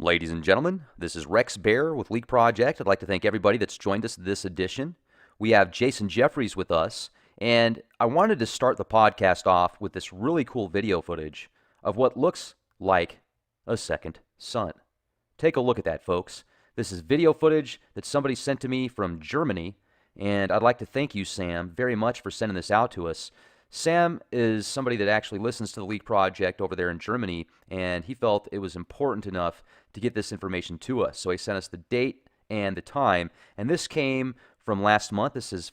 Ladies and gentlemen, this is Rex Bear with Leak Project. I'd like to thank everybody that's joined us this edition. We have Jason Jeffries with us, and I wanted to start the podcast off with this really cool video footage of what looks like a second sun. Take a look at that, folks. This is video footage that somebody sent to me from Germany, and I'd like to thank you, Sam, very much for sending this out to us. Sam is somebody that actually listens to the Leak Project over there in Germany, and he felt it was important enough to get this information to us. So he sent us the date and the time, and this came from last month. This is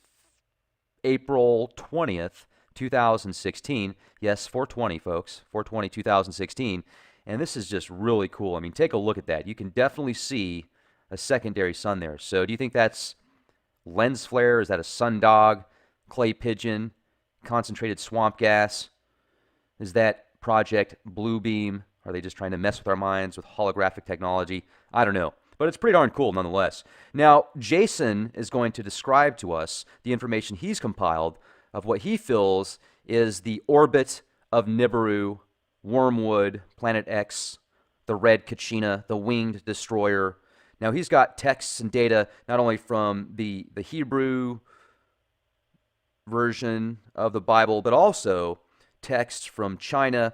April 20th, 2016. Yes, 420, folks, 420-2016. And this is just really cool. I mean, take a look at that. You can definitely see a secondary sun there. So do you think that's lens flare? Is that a sundog, clay pigeon, concentrated swamp gas? Is that Project Bluebeam? Are they just trying to mess with our minds with holographic technology? I don't know, but it's pretty darn cool nonetheless. Now, Jason is going to describe to us the information he's compiled of what he feels is the orbit of Nibiru, Wormwood, Planet X, the Red Kachina, the Winged Destroyer. Now, he's got texts and data not only from the Hebrew version of the Bible, but also texts from China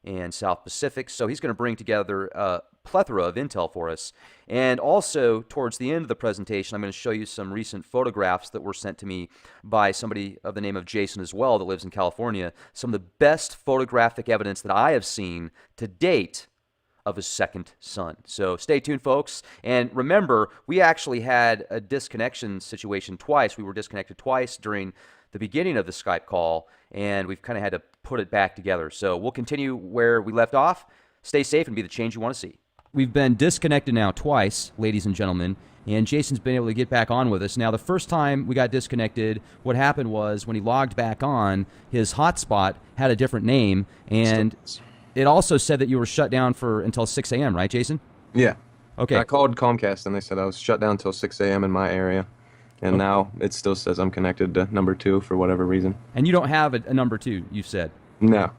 and South Pacific. So he's going to bring together a plethora of intel for us. And also, towards the end of the presentation, I'm going to show you some recent photographs that were sent to me by somebody of the name of Jason as well that lives in California. Some of the best photographic evidence that I have seen to date of a second sun. So stay tuned, folks. And remember, we actually had a disconnection situation twice. We were disconnected twice during the beginning of the Skype call, and we've kind of had to put it back together. So we'll continue where we left off. Stay safe and be the change you want to see. We've been disconnected now twice, ladies and gentlemen, and Jason's been able to get back on with us. Now, the first time we got disconnected, what happened was when he logged back on, his hotspot had a different name, and it also said that you were shut down for until 6 a.m., right, Jason? Yeah. Okay. I called Comcast, and they said I was shut down until 6 a.m. in my area. And now it still says I'm connected to number 2 for whatever reason. And you don't have a number 2, you said. No.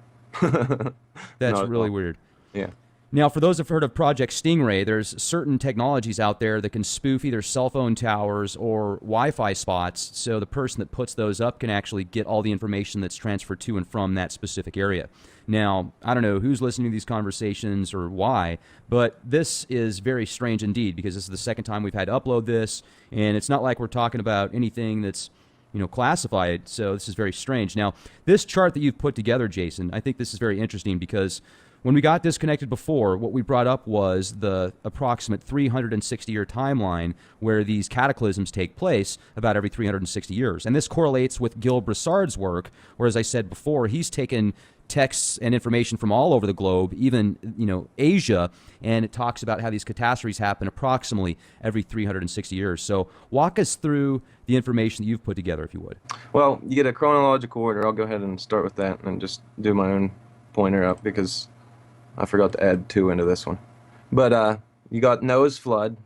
That's really weird. Yeah. Now, for those who've heard of Project Stingray, there's certain technologies out there that can spoof either cell phone towers or Wi-Fi spots, so the person that puts those up can actually get all the information that's transferred to and from that specific area. Now, I don't know who's listening to these conversations or why, but this is very strange indeed, because this is the second time we've had to upload this, and it's not like we're talking about anything that's classified, so this is very strange. Now, this chart that you've put together, Jason, I think this is very interesting because when we got disconnected before, what we brought up was the approximate 360-year timeline where these cataclysms take place about every 360 years. And this correlates with Gill Broussard's work, where, as I said before, he's taken texts and information from all over the globe, even Asia, and it talks about how these catastrophes happen approximately every 360 years. So walk us through the information that you've put together, if you would. Well, you get a chronological order. I'll go ahead and start with that and just do my own pointer up because I forgot to add 2 into this one. But you got Noah's flood,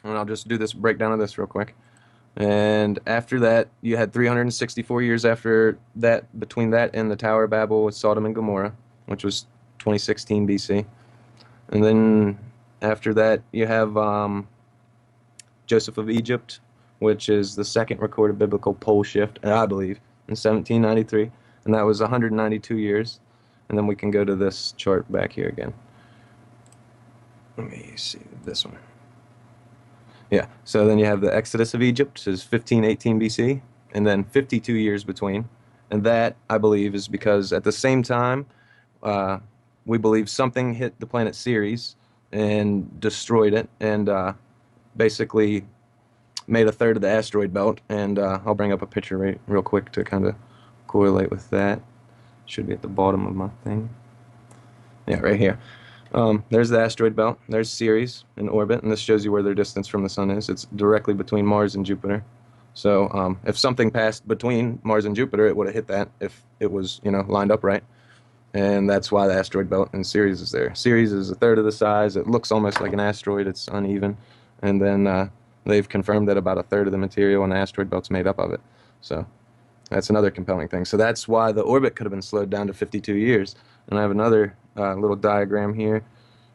and I'll just do this breakdown of this real quick. And after that, you had 364 years after that, between that and the Tower of Babel with Sodom and Gomorrah, which was 2016 BC. And then after that, you have Joseph of Egypt, which is the second recorded biblical pole shift, I believe, in 1793. And that was 192 years. And then we can go to this chart back here again. Let me see this one. Yeah, so then you have the Exodus of Egypt, which is 1518 BC, and then 52 years between. And that, I believe, is because at the same time, we believe something hit the planet Ceres and destroyed it, and basically made a third of the asteroid belt. And I'll bring up a picture real quick to kind of correlate with that. Should be at the bottom of my thing. Yeah, right here. There's the asteroid belt. There's Ceres in orbit, and this shows you where their distance from the sun is. It's directly between Mars and Jupiter. So if something passed between Mars and Jupiter, it would have hit that if it was, lined up right. And that's why the asteroid belt in Ceres is there. Ceres is a third of the size. It looks almost like an asteroid. It's uneven. And then they've confirmed that about a third of the material in the asteroid belt's made up of it. So that's another compelling thing. So that's why the orbit could have been slowed down to 52 years. And I have another little diagram here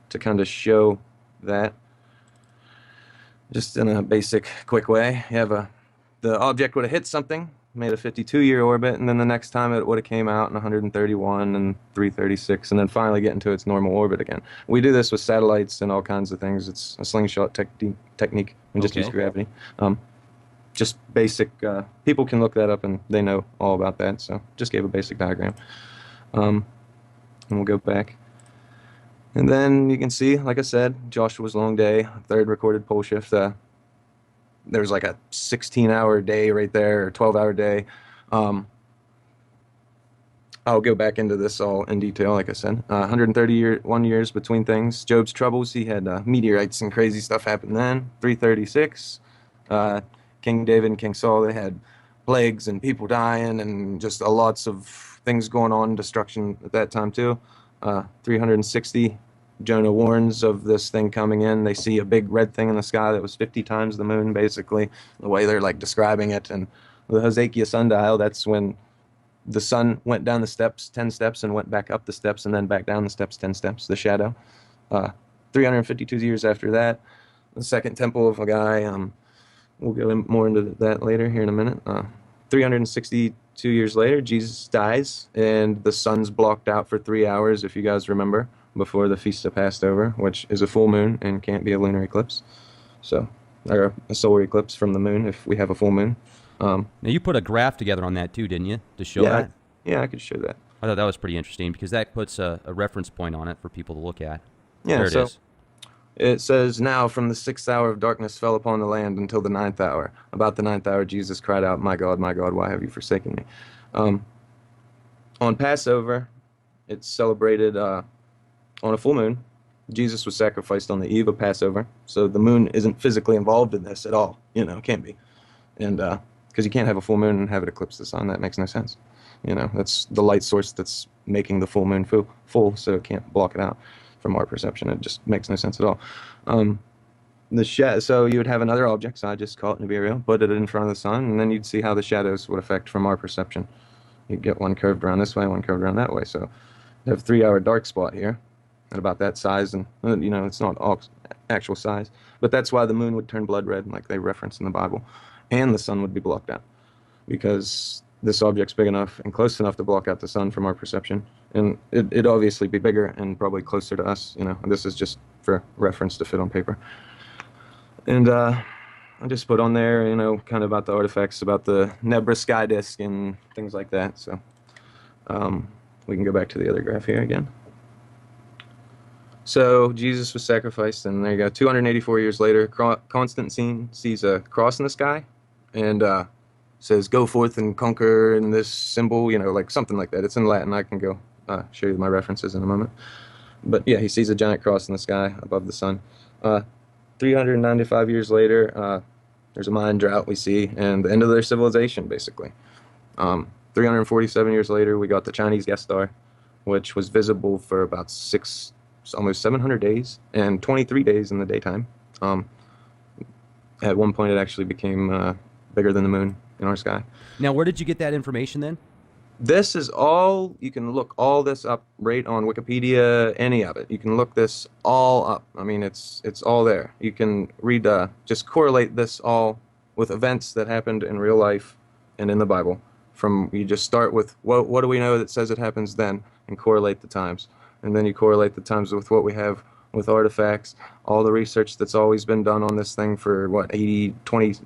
to kind of show that. Just in a basic, quick way, you have the object would have hit something, made a 52-year orbit, and then the next time it would have came out in 131 and 336, and then finally get into its normal orbit again. We do this with satellites and all kinds of things. It's a slingshot technique. We just use Okay. gravity. Just basic. People can look that up, and they know all about that. So just gave a basic diagram. And we'll go back. And then you can see, like I said, Joshua's long day, third recorded pole shift. There's like a 16-hour day right there, or 12-hour day. I'll go back into this all in detail, like I said. 131 years between things. Job's troubles, he had meteorites and crazy stuff happen then. 336. King David and King Saul, they had plagues and people dying and just lots of things going on, destruction at that time too. 360, Jonah warns of this thing coming in. They see a big red thing in the sky that was 50 times the moon, basically, the way they're like describing it. And the Hezekiah sundial, that's when the sun went down the steps 10 steps and went back up the steps and then back down the steps 10 steps, the shadow. 352 years after that, the second temple of a guy. We'll go more into that later here in a minute. 362 years later, Jesus dies, and the sun's blocked out for 3 hours, if you guys remember, before the Feast of Passover, which is a full moon and can't be a lunar eclipse. So, or a solar eclipse from the moon if we have a full moon. Now you put a graph together on that too, didn't you, to show Yeah, that? yeah, I could show that. I thought that was pretty interesting because that puts a reference point on it for people to look at. Yeah, There it so is. it says, now from the 6th hour of darkness fell upon the land until the 9th hour. About the 9th hour, Jesus cried out, my God, why have you forsaken me? On Passover, it's celebrated on a full moon. Jesus was sacrificed on the eve of Passover, so the moon isn't physically involved in this at all. It can't be. And because you can't have a full moon and have it eclipse the sun, that makes no sense. That's the light source that's making the full moon full, so it can't block it out from our perception. It just makes no sense at all. So you would have another object, so I just call it Nibiru, put it in front of the sun, and then you'd see how the shadows would affect from our perception. You'd get one curved around this way, one curved around that way. So you have a 3-hour dark spot here at about that size, and it's not all actual size, but that's why the moon would turn blood red, like they reference in the Bible, and the sun would be blocked out, because this object's big enough and close enough to block out the sun from our perception, and it'd obviously be bigger and probably closer to us. This is just for reference to fit on paper. And I just put on there, kind of about the artifacts, about the Nebra sky disk and things like that. So we can go back to the other graph here again. So Jesus was sacrificed, and there you go. 284 years later, Constantine sees a cross in the sky, and says, "Go forth and conquer," in this symbol, like something like that. It's in Latin. I can go show you my references in a moment. But yeah, he sees a giant cross in the sky above the sun. 395 years later, there's a Mayan drought we see, and the end of their civilization, basically. 347 years later, we got the Chinese guest star, which was visible for about almost 700 days, and 23 days in the daytime. At one point, it actually became bigger than the moon in our sky. Now, where did you get that information then? This is all, you can look all this up right on Wikipedia, any of it. You can look this all up. I mean, it's all there. You can read, just correlate this all with events that happened in real life and in the Bible. You just start with, what do we know that says it happens then, and correlate the times. And then you correlate the times with what we have with artifacts, all the research that's always been done on this thing for, 20,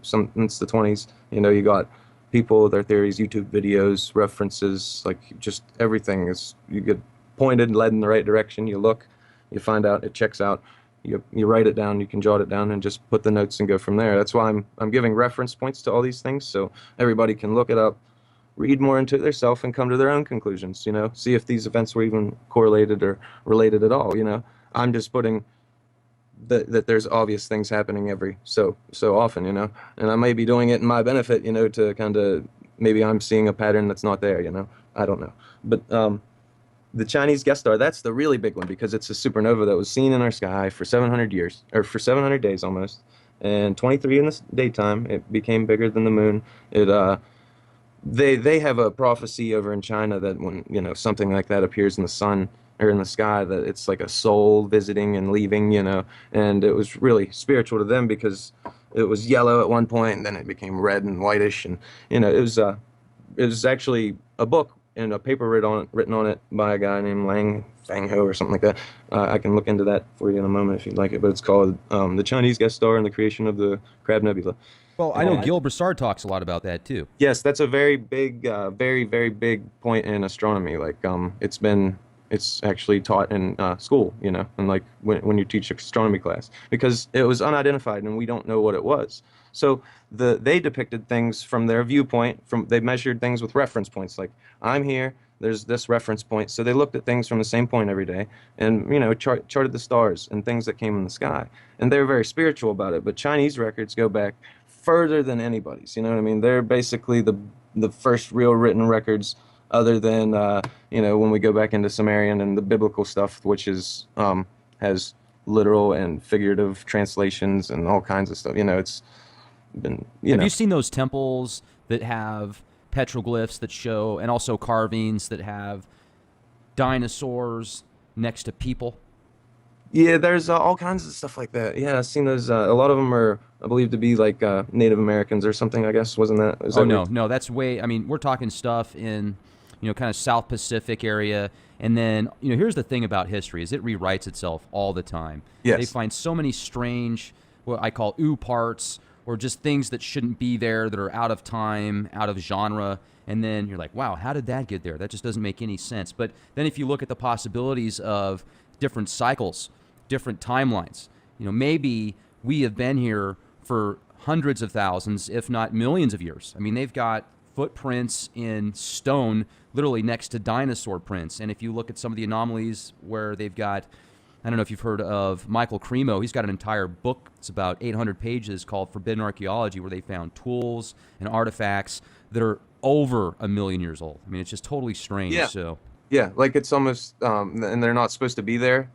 since the 20s. You got people, their theories, YouTube videos, references, like just everything is, you get pointed, led in the right direction, you look, you find out, it checks out, you write it down, you can jot it down and just put the notes and go from there. That's why I'm giving reference points to all these things, so everybody can look it up, read more into it themselves, and come to their own conclusions, see if these events were even correlated or related at all. I'm just putting that there's obvious things happening every so often, and I may be doing it in my benefit, to kind of, maybe I'm seeing a pattern that's not there, I don't know. But the Chinese guest star, that's the really big one, because it's a supernova that was seen in our sky for 700 years, or for 700 days almost, and 23 in the daytime. It became bigger than the moon. They have a prophecy over in China that when something like that appears in the sun, or in the sky, that it's like a soul visiting and leaving, and it was really spiritual to them because it was yellow at one point and then it became red and whitish, and it was actually a book and a paper written on it by a guy named Lang Fang Ho or something like that. I can look into that for you in a moment if you'd like it, but it's called The Chinese Guest Star in the Creation of the Crab Nebula. Well, I know Gill Broussard talks a lot about that too. Yes, that's a very big, very big point in astronomy. Like, it's actually taught in school, and like when you teach astronomy class, because it was unidentified and we don't know what it was. So they depicted things from their viewpoint. They measured things with reference points. Like, I'm here, there's this reference point. So they looked at things from the same point every day, and charted the stars and things that came in the sky. And they were very spiritual about it. But Chinese records go back further than anybody's. You know what I mean? They're basically the first real written records, other than when we go back into Sumerian and the biblical stuff, which is has literal and figurative translations and all kinds of stuff. It's been Have you seen those temples that have petroglyphs that show, and also carvings that have dinosaurs next to people? Yeah, there's all kinds of stuff like that. Yeah, I've seen those. A lot of them are, I believe, to be like Native Americans or something. I guess wasn't that? Oh no, no, that's way. I mean, we're talking stuff in, kind of South Pacific area, and then here's the thing about history: is it rewrites itself all the time. Yes. They find so many strange, what I call ooh parts, or just things that shouldn't be there, that are out of time, out of genre. And then you're like, wow, how did that get there? That just doesn't make any sense. But then if you look at the possibilities of different cycles, different timelines, maybe we have been here for hundreds of thousands, if not millions of years. I mean, they've got footprints in stone literally next to dinosaur prints. And if you look at some of the anomalies where they've got, I don't know if you've heard of Michael Cremo. He's got an entire book. It's about 800 pages called Forbidden Archaeology, where they found tools and artifacts that are over 1 million years old. I mean, it's just totally strange. Yeah. So Yeah, like it's almost, and they're not supposed to be there.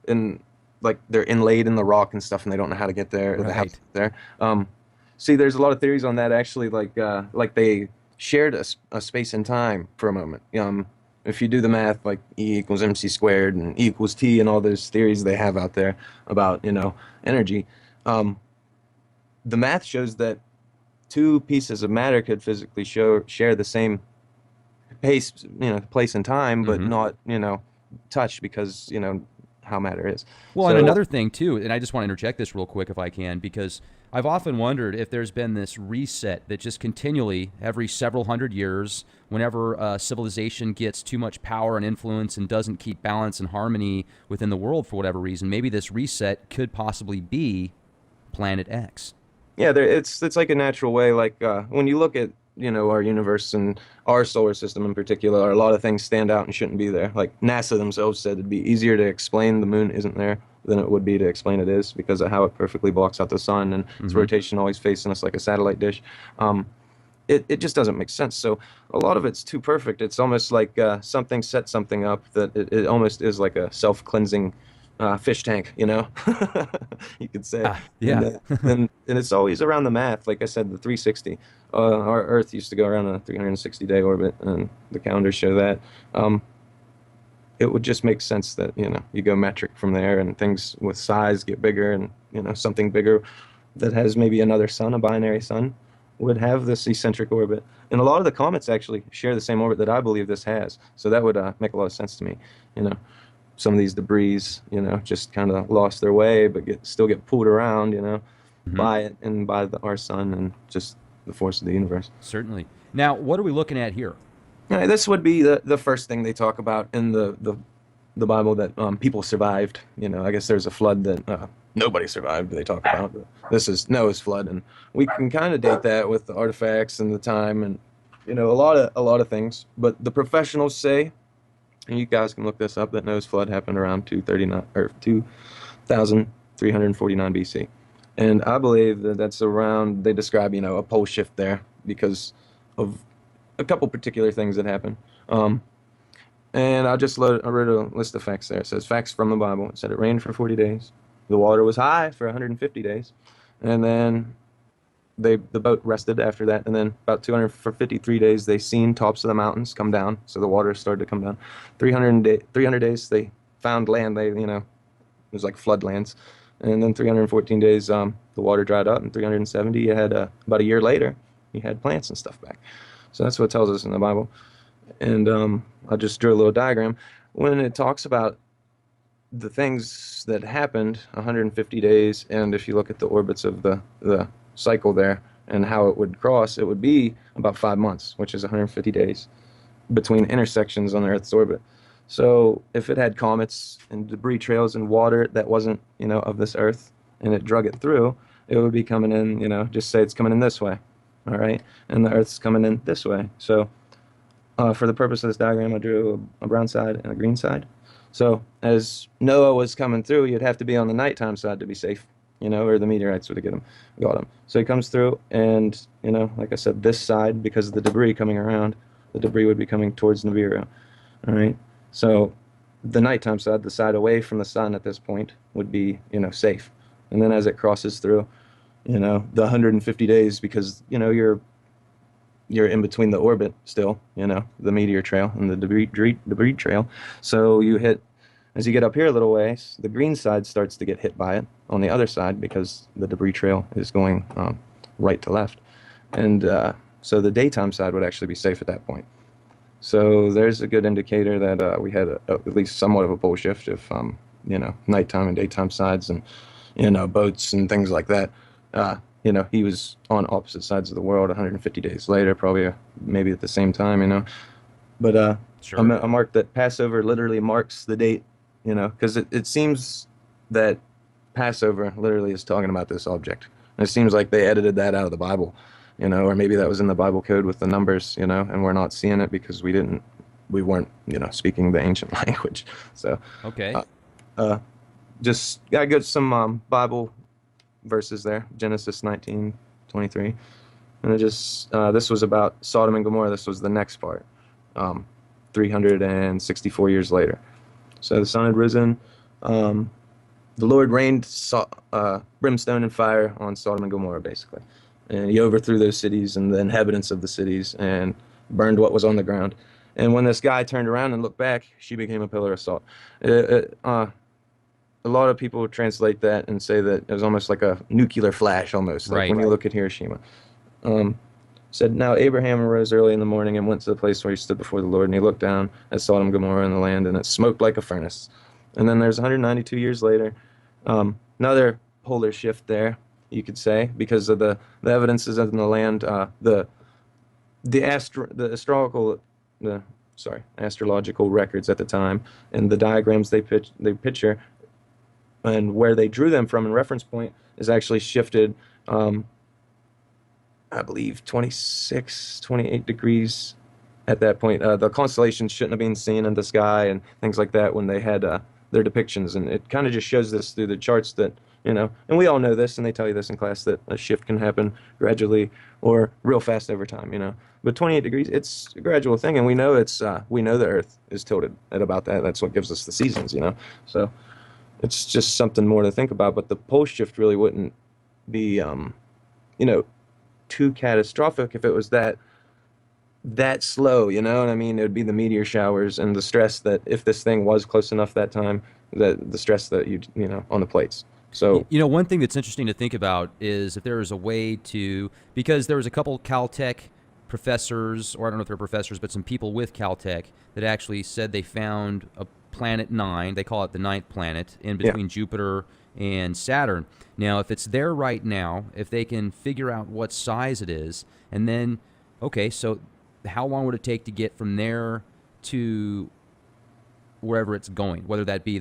In like they're inlaid in the rock and stuff, and they don't know how to get there. Or they have to right. get there. See, there's a lot of theories on that actually. Like they shared a space and time for a moment. If you do the math, like E equals mc squared and E equals t, and all those theories they have out there about energy, the math shows that two pieces of matter could physically share the same pace, place and time, but Mm-hmm. not, touch, because how matter is. Well, and So another thing too, and I just want to interject this real quick if I can, because I've often wondered if there's been this reset that just continually, every several hundred years, whenever civilization gets too much power and influence and doesn't keep balance and harmony within the world for whatever reason, maybe this reset could possibly be Planet X. yeah, it's like a natural way. Like when you look at our universe and our solar system in particular, a lot of things stand out and shouldn't be there. Like NASA themselves said it'd be easier to explain the moon isn't there than it would be to explain it is, because of how it perfectly blocks out the sun and its Mm-hmm. rotation always facing us like a satellite dish. It just doesn't make sense. So a lot of it's too perfect. It's almost like something set something up that it almost is like a self-cleansing fish tank, you could say. Yeah. And it's always around the math. Like I said, the 360. Our Earth used to go around a 360-day orbit, and the calendars show that. It would just make sense that you go metric from there, and things with size get bigger, and something bigger that has maybe another sun, a binary sun, would have this eccentric orbit. And a lot of the comets actually share the same orbit that I believe this has. So that would make a lot of sense to me. You know, some of these debris, just kind of lost their way, but still get pulled around, Mm-hmm. by it and by our sun and just the force of the universe. Certainly. Now, what are we looking at here? All right, this would be the first thing they talk about in the Bible, that people survived. I guess there's a flood that nobody survived. They talk about. But this is Noah's flood, and we can kind of date that with the artifacts and the time, and a lot of things. But the professionals say, and you guys can look this up, that Noah's flood happened around 239 or 2349 BC, and I believe that that's around. They describe a pole shift there because of a couple particular things that happened. And I wrote a list of facts there. It says facts from the Bible. It said it rained for 40 days. The water was high for 150 days. And then the boat rested after that, and then about 253 days they seen tops of the mountains come down, so the water started to come down. 300 days they found land. They it was like floodlands, and then 314 days the water dried up, and 370 you had about a year later you had plants and stuff back. So that's what it tells us in the Bible. And I just drew a little diagram when it talks about the things that happened 150 days, and if you look at the orbits of the cycle there and how it would cross, it would be about 5 months, which is 150 days between intersections on the Earth's orbit. So if it had comets and debris trails and water that wasn't, of this Earth, and it drug it through, it would be coming in, just say it's coming in this way, all right? And the Earth's coming in this way. So for the purpose of this diagram, I drew a brown side and a green side. So as Noah was coming through, you'd have to be on the nighttime side to be safe, or the meteorites would have got him. So he comes through, and like I said, this side, because of the debris coming around, the debris would be coming towards Nibiru. All right. So the nighttime side, the side away from the sun at this point, would be safe. And then as it crosses through, the 150 days, because you're in between the orbit still, the meteor trail and the debris trail. So as you get up here a little ways, the green side starts to get hit by it on the other side because the debris trail is going right to left. And so the daytime side would actually be safe at that point. So there's a good indicator that we had at least somewhat of a pole shift if, nighttime and daytime sides and, boats and things like that. He was on opposite sides of the world 150 days later, probably maybe at the same time. But Sure. I marked that Passover literally marks the date, because it seems that Passover literally is talking about this object. And it seems like they edited that out of the Bible, or maybe that was in the Bible code with the numbers, and we're not seeing it because we weren't, speaking the ancient language. So, Okay. just I got some Bible verses there, Genesis 19:23, and this was about Sodom and Gomorrah. This was the next part, 364 years later. So the sun had risen. The Lord rained brimstone and fire on Sodom and Gomorrah, basically, and he overthrew those cities and the inhabitants of the cities and burned what was on the ground. And when this guy turned around and looked back, she became a pillar of salt. A lot of people translate that and say that it was almost like a nuclear flash, almost like Right. when you look at Hiroshima. Said, now Abraham arose early in the morning and went to the place where he stood before the Lord, and he looked down at Sodom and Gomorrah in the land, and it smoked like a furnace. And then there's 192 years later, another polar shift there, you could say, because of the evidences in the land, astrological records at the time, and the diagrams they picture, and where they drew them from in reference point is actually shifted, I believe 26, 28 degrees at that point. The constellations shouldn't have been seen in the sky and things like that when they had their depictions, and it kind of just shows this through the charts that, and we all know this, and they tell you this in class, that a shift can happen gradually or real fast over time. But 28 degrees, it's a gradual thing, and we know we know the Earth is tilted at about that. That's what gives us the seasons. So it's just something more to think about. But the pole shift really wouldn't be, too catastrophic if it was that slow. You know what I mean? It would be the meteor showers and the stress that if this thing was close enough that time, that the stress that on the plates. So One thing that's interesting to think about is if there is a way to, because there was a couple Caltech professors, or I don't know if they're professors, but some people with Caltech that actually said they found a planet 9. They call it the ninth planet in between Jupiter and Saturn. Now, if it's there right now, if they can figure out what size it is, and then, okay, so how long would it take to get from there to wherever it's going, whether that be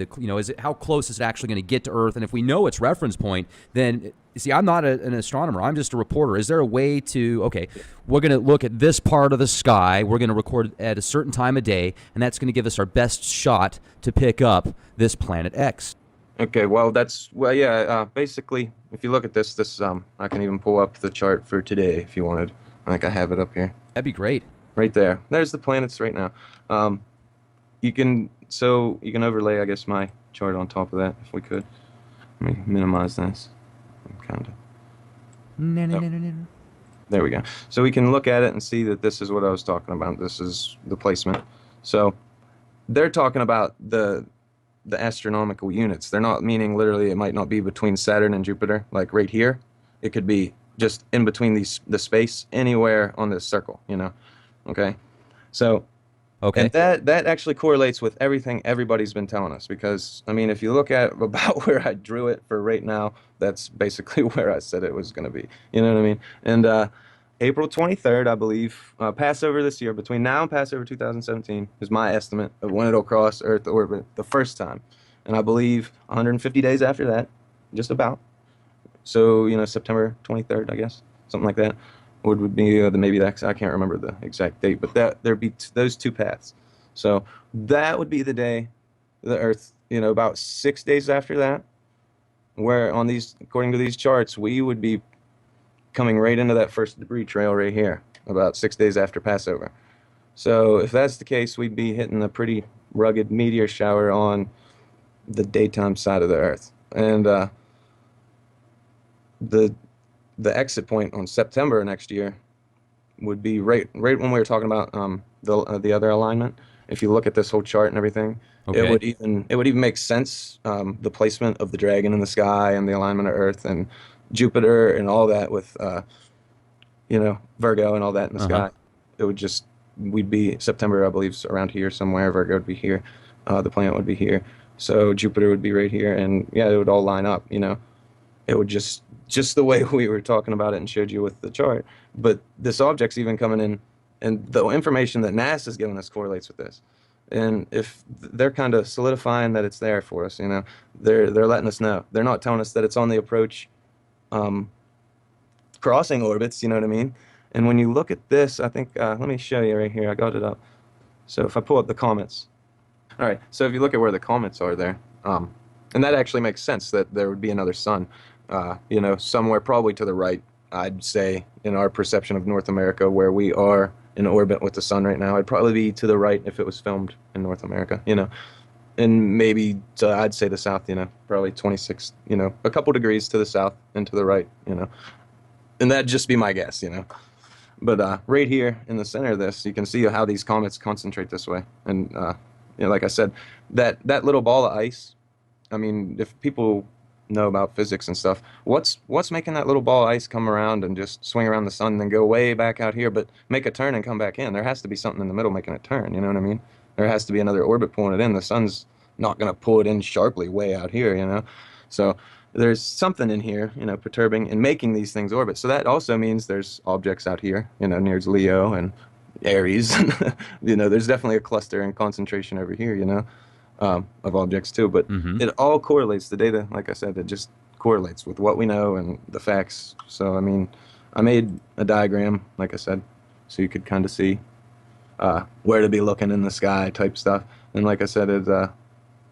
how close is it actually going to get to Earth? And if we know its reference point, then see, I'm not an astronomer. I'm just a reporter. Is there a way to, okay, we're going to look at this part of the sky. We're going to record at a certain time of day, and that's going to give us our best shot to pick up this planet X. Okay, well, basically, if you look at this, I can even pull up the chart for today if you wanted. I think I have it up here. That'd be great. Right there. There's the planets right now. You can overlay, I guess, my chart on top of that if we could. Let me minimize this. Kind of. No, no, Oh, no, no, no. there we go. So we can look at it and see that this is what I was talking about. This is the placement. So they're talking about the astronomical units. They're not meaning literally it might not be between Saturn and Jupiter, like right here. It could be just in between the space anywhere on this circle, you know. Okay. So and Okay. that actually correlates with everything everybody's been telling us because I mean if you look at about where I drew it for right now, that's basically where I said it was going to be. You know what I mean? And April 23rd, I believe, Passover this year, between now and Passover 2017, is my estimate of when it'll cross Earth orbit the first time. And I believe 150 days after that, just about. So, you know, September 23rd, I guess, something like that, would be maybe that, I can't remember the exact date, but that there'd be those two paths. So that would be the day the Earth, you know, about 6 days after that, where on these, according to these charts, we would be coming right into that first debris trail right here, about 6 days after Passover. So if that's the case, we'd be hitting a pretty rugged meteor shower on the daytime side of the Earth. And the the exit point on September next year would be right when we were talking about the other alignment. If you look at this whole chart and everything, Okay. it would even make sense the placement of the dragon in the sky and the alignment of Earth and Jupiter and all that with you know, Virgo and all that in the Uh-huh. sky. It would just, we'd be September, I believe, around here somewhere. Virgo would be here. The planet would be here. So Jupiter would be right here. And yeah, it would all line up, you know. It would just the way we were talking about it and showed you with the chart. But this object's even coming in, and the information that NASA's giving us correlates with this. And if they're kind of solidifying that it's there for us, you know, they're letting us know. They're not telling us that it's on the approach. Um, Crossing orbits, you know what I mean? And when you look at this, I think, let me show you right here. I got it up. So if I pull up the comets. All right. So if you look at where the comets are there, and that actually makes sense that there would be another sun, you know, somewhere probably to the right, I'd say, in our perception of North America, where we are in orbit with the sun right now. It'd probably be to the right if it was filmed in North America, you know, and maybe to, I'd say the south, you know, probably 26, you know, a couple degrees to the south and to the right, you know, and that'd just be my guess, you know. But right here in the center of this, you can see how these comets concentrate this way. And you know, like I said, that little ball of ice. I mean, if people know about physics and stuff, what's making that little ball of ice come around and just swing around the sun and then go way back out here, but make a turn and come back in? There has to be something in the middle making it turn. You know what I mean? There has to be another orbit pulling it in. The sun's not going to pull it in sharply way out here. You know, so there's something in here, you know, perturbing and making these things orbit. So that also means there's objects out here, you know, near Leo and Aries. You know, there's definitely a cluster and concentration over here, you know, of objects too. But Mm-hmm. it all correlates. The data, like I said, it just correlates with what we know and the facts. So, I mean, I made a diagram, like I said, so you could kind of see where to be looking in the sky type stuff. And like I said, it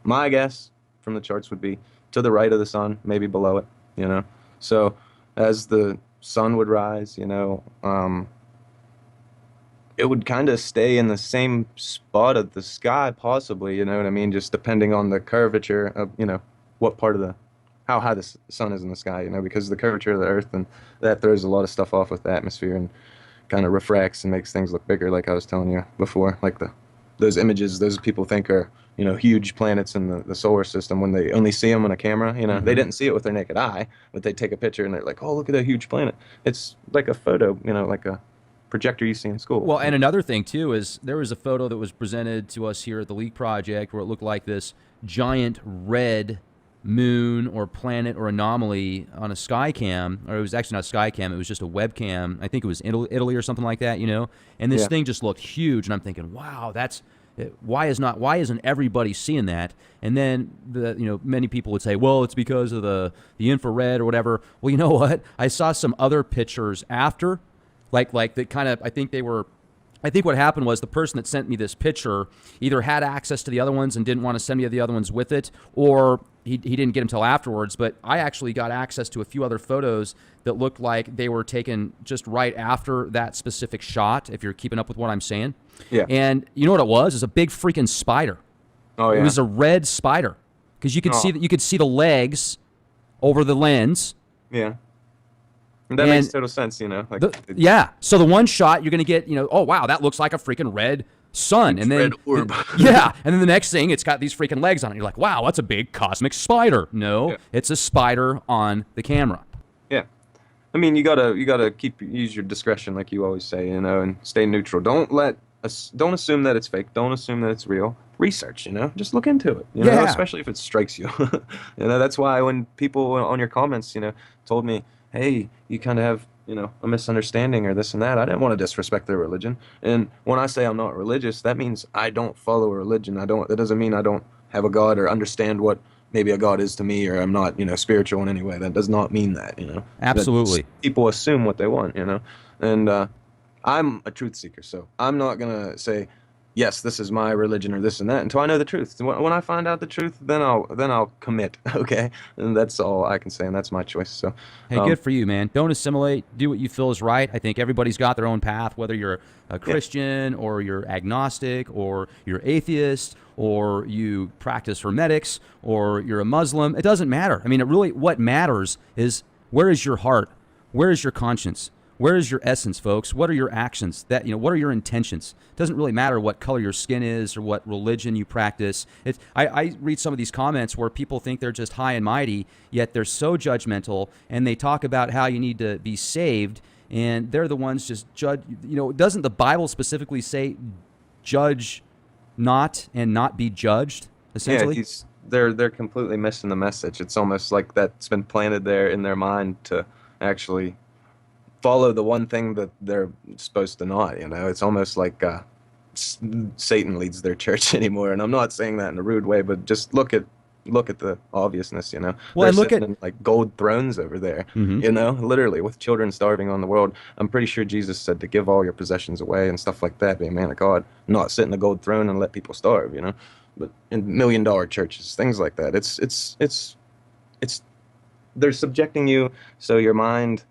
my guess from the charts would be to the right of the sun, maybe below it, you know. So as the sun would rise, you know, it would kind of stay in the same spot of the sky, possibly, you know what I mean? Just depending on the curvature of, you know, what part of the, how high the sun is in the sky, you know, because the curvature of the Earth and that throws a lot of stuff off with the atmosphere and kind of refracts and makes things look bigger, like I was telling you before, like those images those people think are, you know, huge planets in the solar system when they only see them on a camera. You know, they Mm-hmm. didn't see it with their naked eye, but they take a picture and they're like, oh, look at that huge planet. It's like a photo, you know, like a projector you see in school. Well, and another thing too is there was a photo that was presented to us here at the Leak Project where it looked like this giant red moon or planet or anomaly on a sky cam, or it was actually not a sky cam, it was just a webcam. I think it was Italy or something like that, you know. And this Yeah, thing just looked huge, and I'm thinking, wow, that's why isn't everybody seeing that? And then many people would say, well, it's because of the infrared or whatever. Well, you know what? I saw some other pictures after like that kind of I think what happened was the person that sent me this picture either had access to the other ones and didn't want to send me the other ones with it, or he didn't get them till afterwards. But I actually got access to a few other photos that looked like they were taken just right after that specific shot, if you're keeping up with what I'm saying. yeah. And you know what it was? It was a big freaking spider. Oh It yeah. was a red spider because Oh you could see the legs over the lens. yeah. That makes total sense, you know. Like, Yeah. So the one shot you're going to get, you know, oh wow, that looks like a freaking red sun, and then red orb. yeah, and then the next thing it's got these freaking legs on it. You're like, wow, that's a big cosmic spider. No, Yeah. it's a spider on the camera. Yeah. I mean, you gotta use your discretion, like you always say, you know, and stay neutral. Don't assume that it's fake. Don't assume that it's real. Research, you know, just look into it. You know, Yeah. especially if it strikes you. You know, that's why when people on your comments, you know, told me, hey, you kind of have, you know, a misunderstanding or this and that. I didn't want to disrespect their religion. And when I say I'm not religious, that means I don't follow a religion. That doesn't mean I don't have a God or understand what maybe a God is to me, or I'm not, you know, spiritual in any way. That does not mean that, you know. Absolutely. People assume what they want, you know. And I'm a truth seeker, so I'm not gonna say, yes, this is my religion or this and that until I know the truth. When I find out the truth, then I'll commit. Okay, and that's all I can say, and that's my choice. So, Hey, good for you, man. Don't assimilate. Do what you feel is right. I think everybody's got their own path, whether you're a Christian or you're agnostic or you're atheist or you practice hermetics or you're a Muslim. It doesn't matter. I mean, what matters is, where is your heart? Where is your conscience? Where is your essence, folks? What are your actions? What are your intentions? It doesn't really matter what color your skin is or what religion you practice. I read some of these comments where people think they're just high and mighty, yet they're so judgmental, and they talk about how you need to be saved, and they're the ones just judge. You know, doesn't the Bible specifically say, judge not and not be judged, essentially? Yeah, they're completely missing the message. It's almost like that's been planted there in their mind to actually follow the one thing that they're supposed to not, you know. It's almost like Satan leads their church anymore, and I'm not saying that in a rude way, but just look at the obviousness, you know. Well, they're look sitting at in, like, gold thrones over there, you know, literally, with children starving on the world. I'm pretty sure Jesus said to give all your possessions away and stuff like that, be a man of God, not sit in a gold throne and let people starve, you know. But in $1 million churches, things like that, it's they're subjecting you so your mind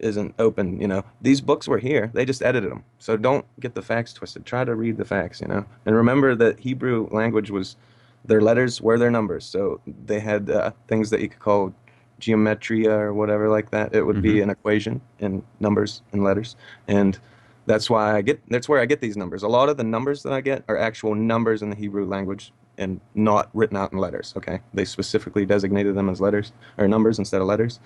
isn't open, you know. These books were here, they just edited them, so don't get the facts twisted. Try to read the facts, you know, and remember that Hebrew language was, their letters were their numbers, so they had things that you could call geometria or whatever like that. It would be an equation in numbers and letters, and that's where I get these numbers. A lot of the numbers that I get are actual numbers in the Hebrew language and not written out in letters. Okay, they specifically designated them as letters or numbers instead of letters.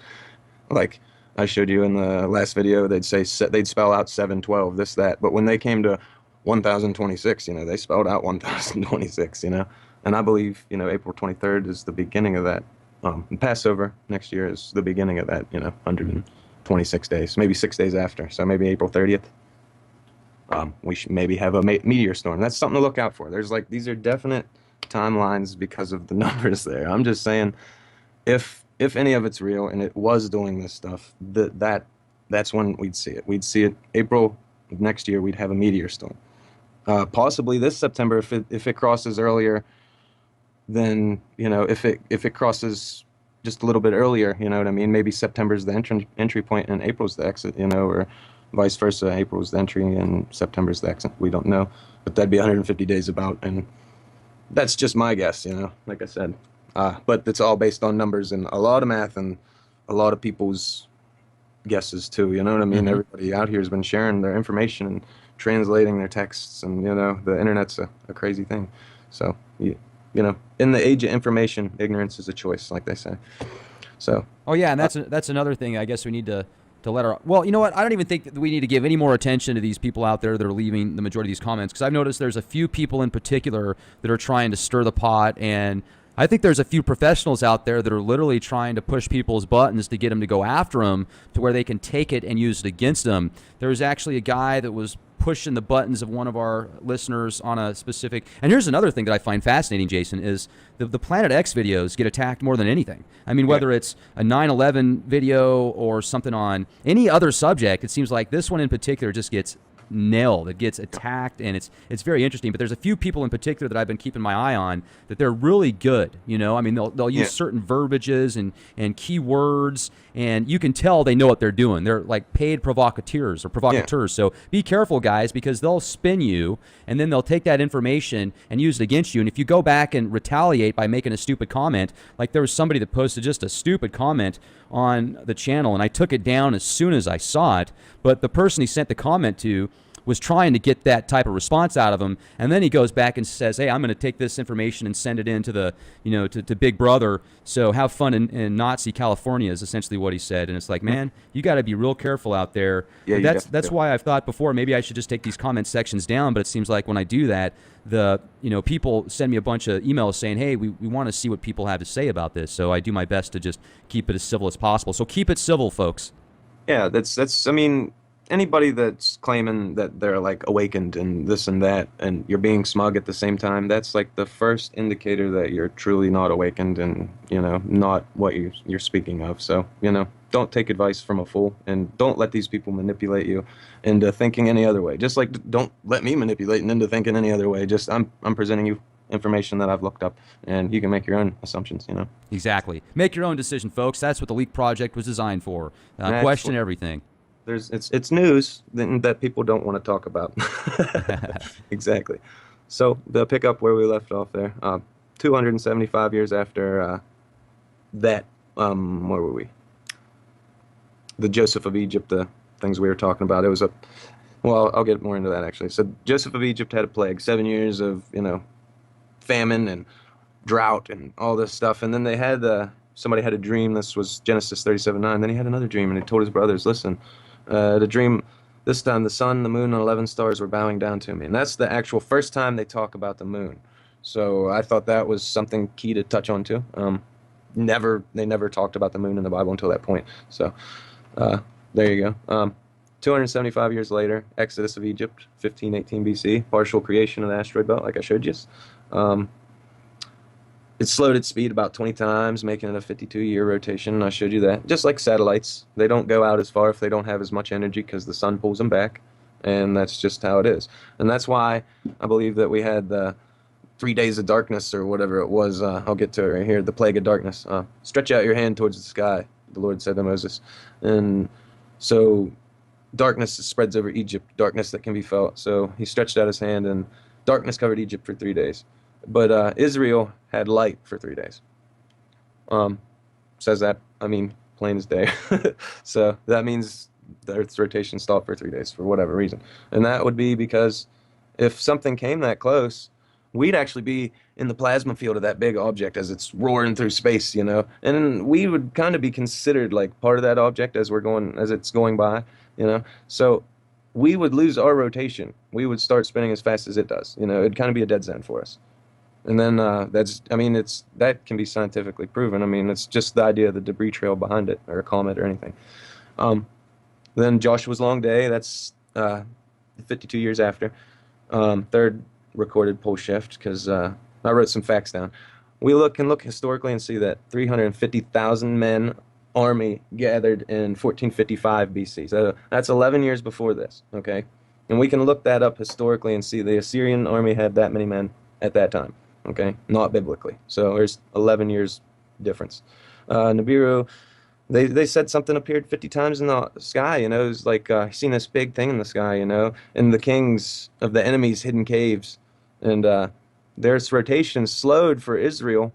Like I showed you in the last video, they'd spell out 712, this, that. But when they came to 1026, you know, they spelled out 1026, you know. And I believe, you know, April 23rd is the beginning of that. And Passover next year is the beginning of that, you know, 126 days, maybe 6 days after. So maybe April 30th. We should maybe have a meteor storm. That's something to look out for. These are definite timelines because of the numbers there. I'm just saying, if any of it's real and it was doing this stuff, that's when we'd see it. We'd see it April of next year. We'd have a meteor storm. Possibly this September, if it crosses earlier, then, you know, if it crosses just a little bit earlier, you know what I mean? Maybe September's the entry point and April's the exit, you know, or vice versa. April's the entry and September's the exit. We don't know, but that'd be 150 days about, and that's just my guess, you know, like I said. But it's all based on numbers and a lot of math and a lot of people's guesses too, you know what I mean? Everybody out here has been sharing their information and translating their texts, and, you know, the internet's a crazy thing. So, you know, in the age of information, ignorance is a choice, like they say. So. Oh yeah, and that's another thing I guess we need to let our, well, you know what, I don't even think that we need to give any more attention to these people out there that are leaving the majority of these comments, because I've noticed there's a few people in particular that are trying to stir the pot, and I think there's a few professionals out there that are literally trying to push people's buttons to get them to go after them to where they can take it and use it against them. There was actually a guy that was pushing the buttons of one of our listeners on a specific, and here's another thing that I find fascinating, Jason, is the Planet X videos get attacked more than anything. I mean, whether it's a 9/11 video or something on any other subject, it seems like this one in particular just gets nailed. It gets attacked, and it's very interesting. But there's a few people in particular that I've been keeping my eye on that they're really good. You know, I mean, they'll Yeah. use certain verbiages and keywords, and you can tell they know what they're doing. They're like paid provocateurs or Yeah. provocateurs. So be careful, guys, because they'll spin you, and then they'll take that information and use it against you. And if you go back and retaliate by making a stupid comment, like there was somebody that posted just a stupid comment on the channel, and I took it down as soon as I saw it. But the person he sent the comment to was trying to get that type of response out of him, and then he goes back and says, "Hey, I'm going to take this information and send it in to the, to Big Brother. So have fun in Nazi California," is essentially what he said. And it's like, man, you got to be real careful out there. Yeah, you That's definitely do. why I've thought before maybe I should just take these comment sections down. But it seems like when I do that, the people send me a bunch of emails saying, "Hey, we want to see what people have to say about this." So I do my best to just keep it as civil as possible. So keep it civil, folks. Yeah, that's I mean, anybody that's claiming that they're like awakened and this and that and you're being smug at the same time, that's like the first indicator that you're truly not awakened and, not what you're speaking of. So, don't take advice from a fool and don't let these people manipulate you into thinking any other way. Just like don't let me manipulate you into thinking any other way. Just I'm presenting you information that I've looked up and you can make your own assumptions. Exactly. Make your own decision, folks. That's what the Leak Project was designed for. That's Question what- everything. it's news that people don't want to talk about. Exactly. So to pick up where we left off there, 275 years after that, where were we? The Joseph of Egypt, the things we were talking about. It was well, I'll get more into that actually. So Joseph of Egypt had a plague, 7 years of famine and drought and all this stuff, and then they had somebody had a dream. This was Genesis 37:9. Then he had another dream, and he told his brothers, "Listen, the dream. This time the sun, the moon, and 11 stars were bowing down to me." And that's the actual first time they talk about the moon. So I thought that was something key to touch on too. They never talked about the moon in the Bible until that point. So there you go. 275 years later, Exodus of Egypt, 1518 BC, partial creation of the asteroid belt, like I showed you. It slowed its speed about 20 times, making it a 52-year rotation. I showed you that. Just like satellites, they don't go out as far if they don't have as much energy because the sun pulls them back, and that's just how it is. And that's why I believe that we had the 3 days of darkness or whatever it was. I'll get to it right here. The plague of darkness. Stretch out your hand towards the sky, the Lord said to Moses. And so darkness spreads over Egypt, darkness that can be felt. So he stretched out his hand, and darkness covered Egypt for 3 days. But Israel had light for 3 days. Says that, I mean, plain as day. So that means the Earth's rotation stopped for 3 days for whatever reason. And that would be because if something came that close, we'd actually be in the plasma field of that big object as it's roaring through space, and we would kind of be considered like part of that object as it's going by, So we would lose our rotation. We would start spinning as fast as it does. It'd kind of be a dead zone for us. And then that can be scientifically proven. I mean, it's just the idea of the debris trail behind it, or a comet or anything. Then Joshua's long day. That's 52 years after. Third recorded pole shift, because I wrote some facts down. We can look historically and see that 350,000 men army gathered in 1455 BC. So that's 11 years before this. Okay, and we can look that up historically and see the Assyrian army had that many men at that time. Okay, not biblically. So there's 11 years difference. Nibiru, they said something appeared 50 times in the sky. It was like seen this big thing in the sky. And the kings of the enemy's hidden caves, and their rotation slowed for Israel.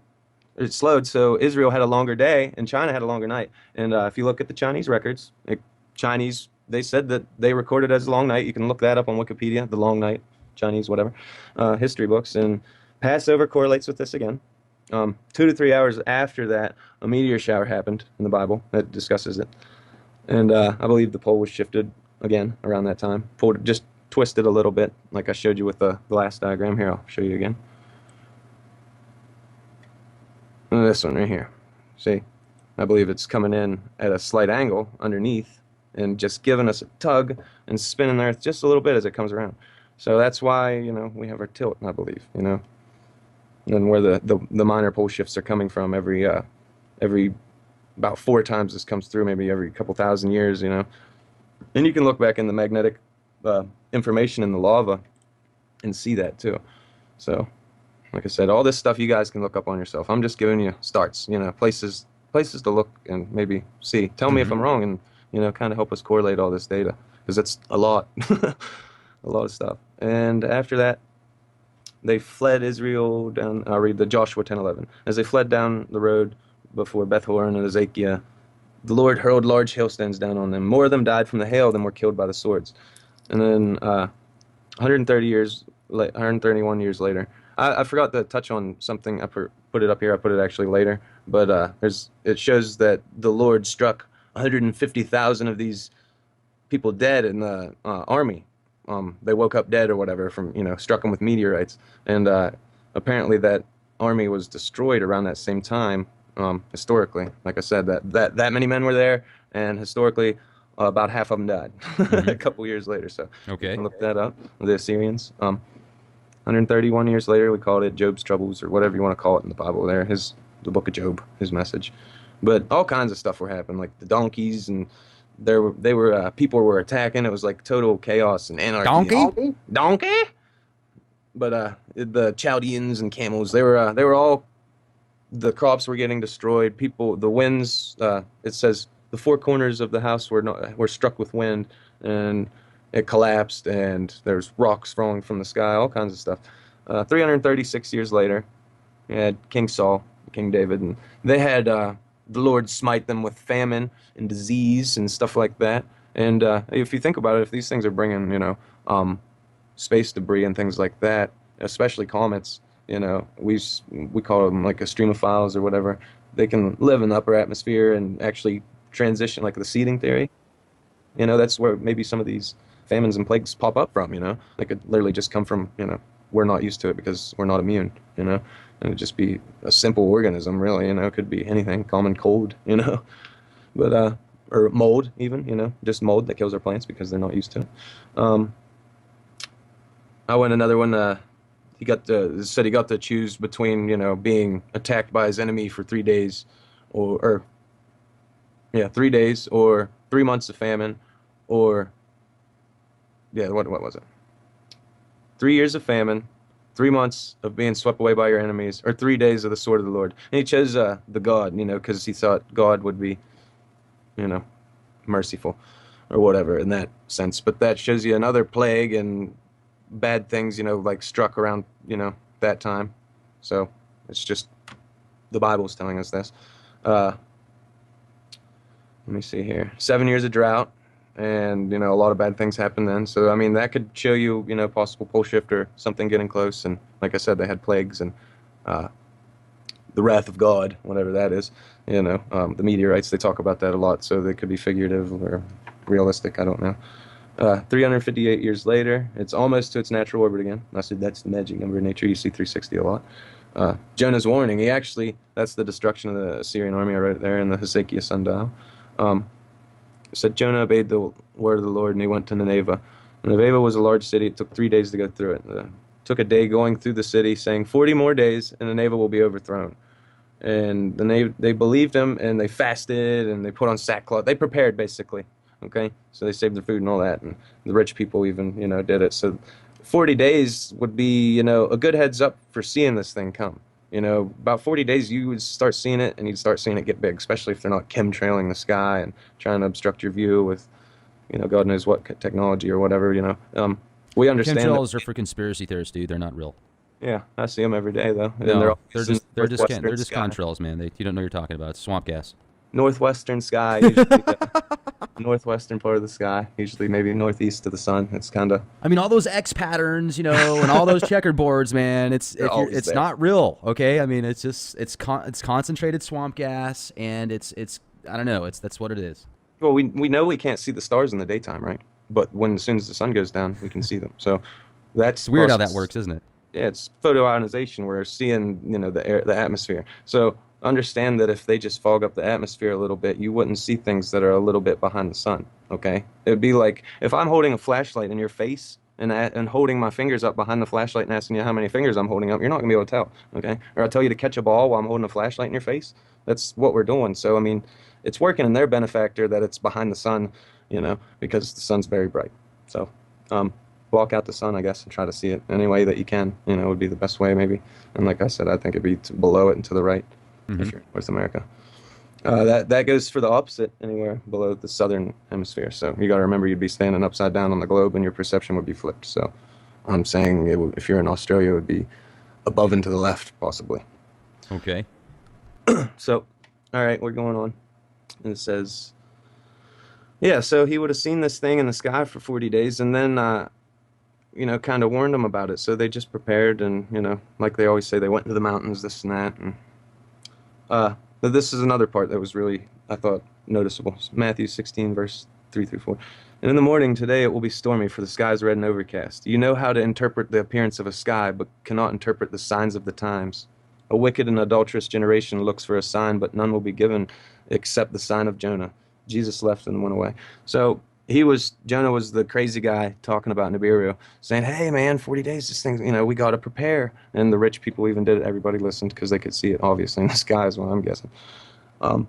It slowed, so Israel had a longer day, and China had a longer night. And if you look at the Chinese records, they said that they recorded as a long night. You can look that up on Wikipedia, the long night, Chinese, whatever, history books. And Passover correlates with this again. 2 to 3 hours after that, a meteor shower happened in the Bible that discusses it. And I believe the pole was shifted again around that time. Just twisted a little bit, like I showed you with the last diagram. Here, I'll show you again. And this one right here. See? I believe it's coming in at a slight angle underneath and just giving us a tug and spinning the Earth just a little bit as it comes around. So that's why, we have our tilt, I believe, and where the minor pole shifts are coming from every about 4 times this comes through, maybe every couple thousand years, And you can look back in the magnetic information in the lava and see that too. So, like I said, all this stuff you guys can look up on yourself. I'm just giving you starts, places to look and maybe see. Tell me if Hmm. I'm wrong, and kind of help us correlate all this data because it's a lot, a lot of stuff. And after that, they fled Israel down. I'll read the Joshua 10:11. As they fled down the road before Beth Horon and Ezekiah, the Lord hurled large hailstones down on them. More of them died from the hail than were killed by the swords. And then 130 years, 131 years later, I forgot to touch on something. I put it up here. I put it actually later, but it shows that the Lord struck 150,000 of these people dead in the army. They woke up dead or whatever from struck them with meteorites, and apparently that army was destroyed around that same time. Historically, like I said, that many men were there, and historically, about half of them died Hmm. a couple years later. So you Okay. can look that up. The Assyrians. 131 years later, we called it Job's troubles or whatever you want to call it in the Bible. The book of Job, his message. But all kinds of stuff were happening, like the donkeys, and people were attacking. It was like total chaos and anarchy. Donkey? Donkey. But the Chaldeans and camels, they were all, the crops were getting destroyed. People, the winds. It says the four corners of the house were struck with wind, and it collapsed, and there's rocks falling from the sky, all kinds of stuff. 336 years later, you had King Saul, King David, and they had the Lord smite them with famine and disease and stuff like that. And if you think about it, if these things are bringing, space debris and things like that, especially comets, we call them like extremophiles or whatever. They can live in the upper atmosphere and actually transition, like the seeding theory. That's where maybe some of these famines and plagues pop up from. They could literally just come from, we're not used to it because we're not immune. And it'd just be a simple organism, really. It could be anything, common cold. But or mold even. Just mold that kills our plants because they're not used to it. Um, I went another one. He got to choose between being attacked by his enemy for 3 days, or yeah, 3 days, or 3 months of famine, or yeah, what was it? 3 years of famine, 3 months of being swept away by your enemies, or 3 days of the sword of the Lord. And he chose the God, because he thought God would be, you know, merciful, or whatever in that sense. But that shows you another plague and bad things, like struck around, that time. So it's just the Bible's telling us this. Uh, Let me see here. 7 years of drought, and a lot of bad things happen then. So I mean, that could show you, possible pole shift or something getting close. And like I said, they had plagues and uh, the wrath of God, whatever that is. The meteorites. They talk about that a lot, so they could be figurative or realistic. I don't know. 358 years later, it's almost to its natural orbit again. I said that's the magic number in nature. You see 360 a lot. Jonah's warning. That's the destruction of the Assyrian army. I wrote it there in the Hezekiah sundial. It said Jonah obeyed the word of the Lord, and he went to Nineveh. Nineveh was a large city. It took 3 days to go through it. Took a day going through the city, saying 40 more days, and Nineveh will be overthrown. And they believed him, and they fasted, and they put on sackcloth. They prepared, basically. Okay, so they saved their food and all that, and the rich people even did it. So 40 days would be a good heads up for seeing this thing come. About 40 days you would start seeing it, and you'd start seeing it get big, especially if they're not chemtrailing the sky and trying to obstruct your view with God knows what technology or whatever. We understand that. Chemtrails are for conspiracy theorists, dude. They're not real. Yeah, I see them every day though, and they're No, always in the they're northwestern just sky. contrails, man. You don't know what you're talking about. It's swamp gas. Northwestern sky, usually northwestern part of the sky, usually maybe northeast of the sun. It's kind of I mean, all those X patterns, and all those checkerboards, man. they're always It's there. not real, okay? I mean, it's just it's concentrated swamp gas, and it's I don't know. That's what it is. Well, we know we can't see the stars in the daytime, right? But as soon as the sun goes down, we can see them. So that's It's weird how that process. works, isn't it? Yeah, it's photoionization. We're seeing, the air, the atmosphere. So understand that if they just fog up the atmosphere a little bit, you wouldn't see things that are a little bit behind the sun. Okay, it would be like if I'm holding a flashlight in your face and holding my fingers up behind the flashlight and asking you how many fingers I'm holding up, you're not gonna be able to tell. Okay, or I'll tell you to catch a ball while I'm holding a flashlight in your face. That's what we're doing. So I mean, it's working in their benefactor that it's behind the sun, because the sun's very bright. So. block out the sun, I guess, and try to see it any way that you can. Would be the best way, maybe. And like I said, I think it'd be below it and to the right Hmm. if you're in North America. That goes for the opposite anywhere below the southern hemisphere. So you got to remember you'd be standing upside down on the globe and your perception would be flipped. So I'm saying if you're in Australia, it would be above and to the left, possibly. Okay. So, all right, we're going on. And it says, yeah, so he would have seen this thing in the sky for 40 days and then, kind of warned them about it. So they just prepared and, like they always say, they went into the mountains, this and that. And but this is another part that was really, I thought, noticeable. Matthew 16, verse 3 through 4. And in the morning today it will be stormy, for the sky is red and overcast. You know how to interpret the appearance of a sky, but cannot interpret the signs of the times. A wicked and adulterous generation looks for a sign, but none will be given except the sign of Jonah. Jesus left and went away. So Jonah was the crazy guy talking about Nibiru, saying, hey man, 40 days, this thing, we got to prepare. And the rich people even did it. Everybody listened because they could see it, obviously, in the sky is what I'm guessing. Um,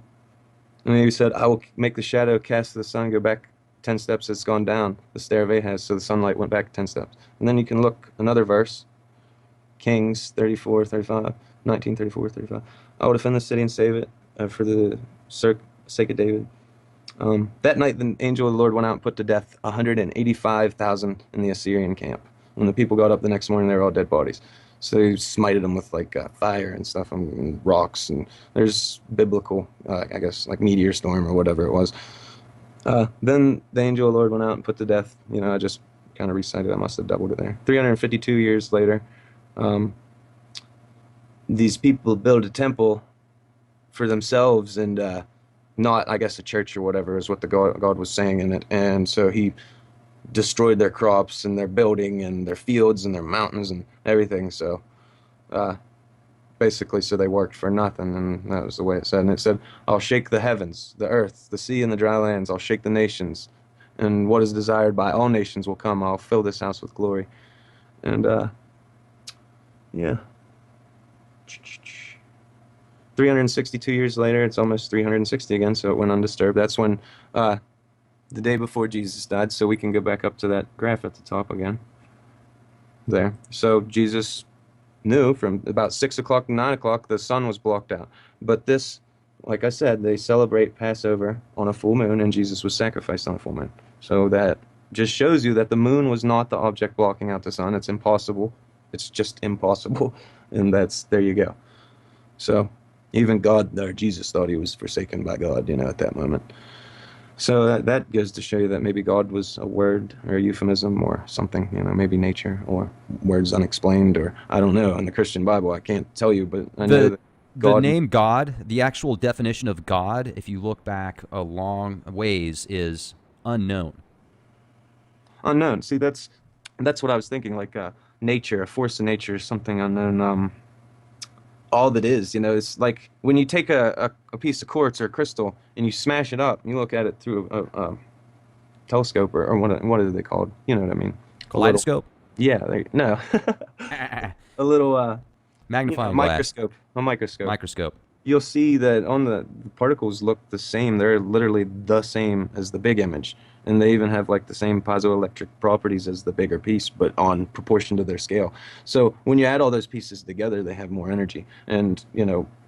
and then he said, I will make the shadow cast the sun go back 10 steps. It's gone down, the stair of Ahaz. So the sunlight went back 10 steps. And then you can look another verse, Kings 34, 35, 19, 34, 35. I will defend the city and save it for the sake of David. That night, the angel of the Lord went out and put to death 185,000 in the Assyrian camp. When the people got up the next morning, they were all dead bodies. So he smited them with like fire and stuff and rocks. And there's biblical, I guess, like meteor storm or whatever it was. Then the angel of the Lord went out and put to death. I just kind of recited. I must have doubled it there. 352 years later, these people built a temple for themselves and not, I guess, a church or whatever is what the God was saying in it. And so he destroyed their crops and their building and their fields and their mountains and everything. So uh, basically, so they worked for nothing. And that was the way it said. And it said, I'll shake the heavens, the earth, the sea, and the dry lands. I'll shake the nations. And what is desired by all nations will come. I'll fill this house with glory. And yeah. 362 years later, it's almost 360 again, so it went undisturbed. That's when the day before Jesus died, so we can go back up to that graph at the top again. There. So Jesus knew from about 6 o'clock to 9 o'clock the sun was blocked out. But this, like I said, they celebrate Passover on a full moon, and Jesus was sacrificed on a full moon. So that just shows you that the moon was not the object blocking out the sun. It's impossible. It's just impossible. And there you go. So even God, or Jesus, thought he was forsaken by God, at that moment. So that goes to show you that maybe God was a word or a euphemism or something, maybe nature or words unexplained, or I don't know. In the Christian Bible, I can't tell you, but I know that The God. name God, the actual definition of God, if you look back a long ways, is unknown. Unknown. See, that's what I was thinking. Like nature, a force of nature, is something unknown. All that is, it's like when you take a piece of quartz or a crystal and you smash it up, and you look at it through a telescope or what are they called? You know what I mean? A little, Kaleidoscope? yeah, no, a little Magnifying glass. microscope, a microscope. Microscope. You'll see that on the particles look the same. They're literally the same as the big image. And they even have like the same piezoelectric properties as the bigger piece, but on proportion to their scale. So when you add all those pieces together, they have more energy. And,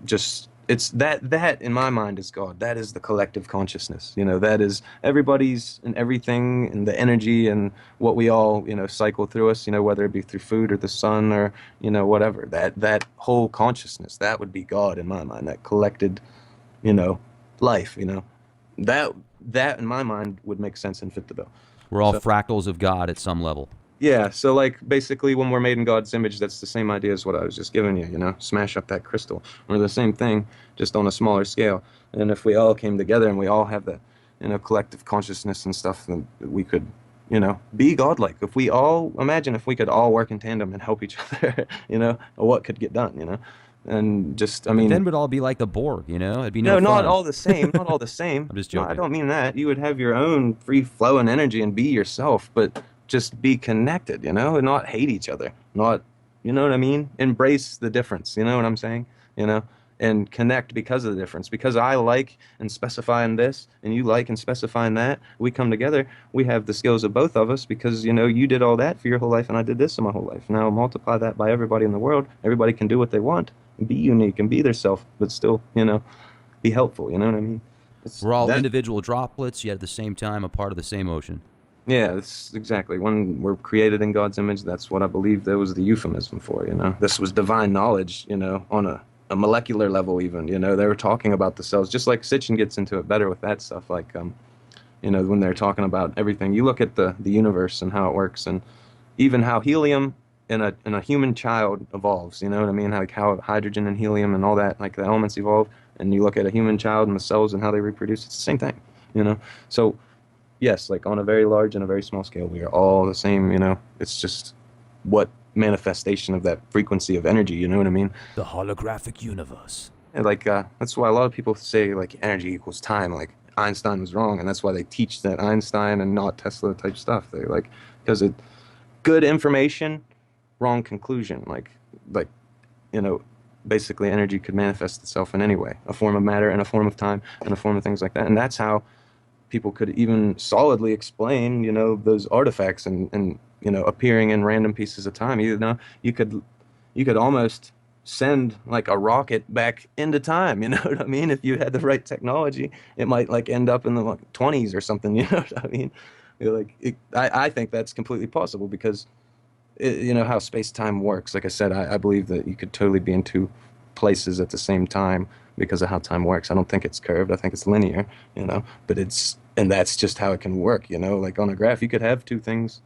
just it's that in my mind is God. That is the collective consciousness. That is everybody's and everything and the energy and what we all, cycle through us, whether it be through food or the sun or, whatever. That whole consciousness, that would be God in my mind, that collected, life, that in my mind would make sense and fit the bill. We're all So fractals of God at some level. yeah, so like basically when we're made in God's image, that's the same idea as what I was just giving you, smash up that crystal. We're the same thing, just on a smaller scale. And if we all came together and we all have that, collective consciousness and stuff, then we could, be godlike. If we all, imagine if we could all work in tandem and help each other, what could get done. And just, I But mean, then we'd all be like the Borg, It'd be no, no not fun. all the same. Not all the same. I'm just No, I joking. don't mean that. You would have your own free flowing energy and be yourself, but just be connected, and not hate each other. Not, you know what I mean? Embrace the difference. You know what I'm saying? You know, and connect because of the difference. Because I like and specifying this, and you like and specifying that, we come together. We have the skills of both of us because, you know, you did all that for your whole life, and I did this in my whole life. Now multiply that by everybody in the world. Everybody can do what they want, and be unique, and be their self, but still, you know, be helpful. You know what I mean? It's We're all that. individual droplets, yet at the same time a part of the same ocean. Yeah, that's exactly. When we're created in God's image, that's what I believe that was the euphemism for, you know. This was divine knowledge, you know, on a molecular level even, you know. They were talking about the cells, just like Sitchin gets into it better with that stuff, like, you know, when they're talking about everything. You look at the universe and how it works, and even how helium in a human child evolves, you know what I mean? Like how hydrogen and helium and all that, like the elements evolve, and you look at a human child and the cells and how they reproduce, it's the same thing, you know. So yes, like on a very large and a very small scale, we are all the same, you know. It's just what manifestation of that frequency of energy, you know what I mean? The holographic universe. And like that's why a lot of people say like energy equals time, like Einstein was wrong, and that's why they teach that Einstein and not Tesla type stuff. They like because it good information, wrong conclusion. Like you know, basically energy could manifest itself in any way, a form of matter and a form of time and a form of things like that, and that's how people could even solidly explain, you know, those artifacts and you know appearing in random pieces of time. You know, you could almost send like a rocket back into time. You know what I mean? If you had the right technology, it might like end up in the like, 20s or something. You know what I mean? I think that's completely possible because you know how space-time works. Like I said, I believe that you could totally be in two places at the same time because of how time works. I don't think it's curved. I think it's linear, you know, but it's, and that's just how it can work, you know, like on a graph, you could have two things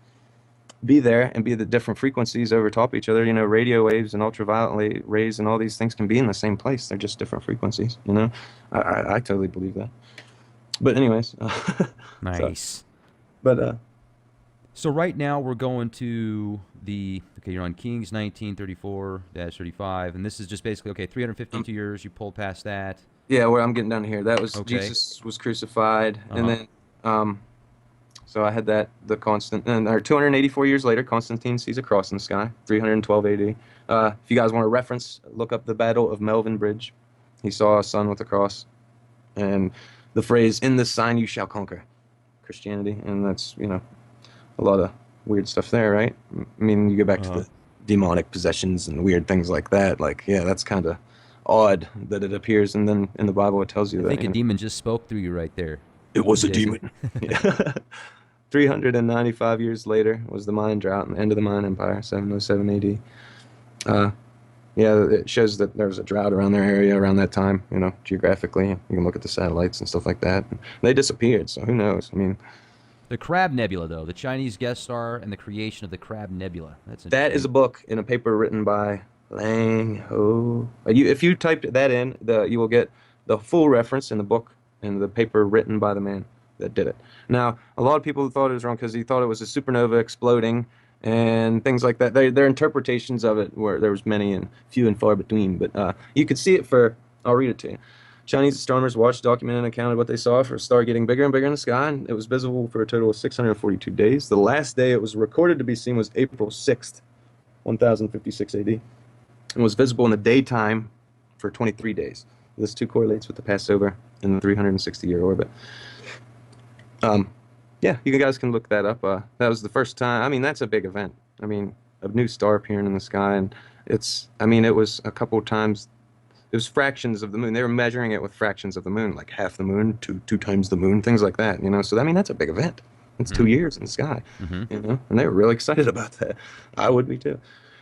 be there and be the different frequencies over top each other, you know, radio waves and ultraviolet rays and all these things can be in the same place. They're just different frequencies, you know. I totally believe that. But anyways, so, Nice. but So right now we're going to the, okay, you're on Kings 1934-35, and this is just basically, okay, 352 years, you pulled past that. yeah, where I'm getting down here, that was Okay. Jesus was crucified, and Uh-huh. then so I had that the constant, and or 284 years later, Constantine sees a cross in the sky, 312 AD. If you guys want to reference, look up the Battle of Melvin Bridge. He saw a sun with a cross, and the phrase "In this sign you shall conquer," Christianity, and that's you know a lot of weird stuff there, right? I mean, you go back to Uh-huh. the demonic possessions and weird things like that. Like, yeah, that's kind of odd that it appears, and then in the Bible it tells you I that think you a know, demon just spoke through you right there, it was a Jason. demon. Yeah. 395 years later was the Mayan drought and the end of the Mayan Empire, 707 AD. Uh, yeah, it shows that there was a drought around their area around that time, you know, geographically. You can look at the satellites and stuff like that. They disappeared, so who knows? I mean, The Crab Nebula, though, the Chinese guest star and the creation of the Crab Nebula. That's that is interesting. a book in a paper written by Lang Ho. If you typed that in, you will get the full reference in the book in the paper written by the man that did it. Now, a lot of people thought it was wrong because he thought it was a supernova exploding and things like that. Their interpretations of it were there was many and few and far between. But you could see it for. I'll read it to you. Chinese astronomers watched, documented, and accounted what they saw for a star getting bigger and bigger in the sky, and it was visible for a total of 642 days. The last day it was recorded to be seen was April 6th, 1056 AD, and was visible in the daytime for 23 days. This too correlates with the Passover in the 360-year orbit. Um, yeah, you guys can look that up. That was the first time. I mean, that's a big event. I mean, a new star appearing in the sky, and it's. I mean, it was a couple of times. It was fractions of the moon. They were measuring it with fractions of the moon, like half the moon, two times the moon, things like that. You know, so I mean, that's a big event. It's Mm-hmm. 2 years in the sky. Mm-hmm. You know, and they were really excited about that. I would be too.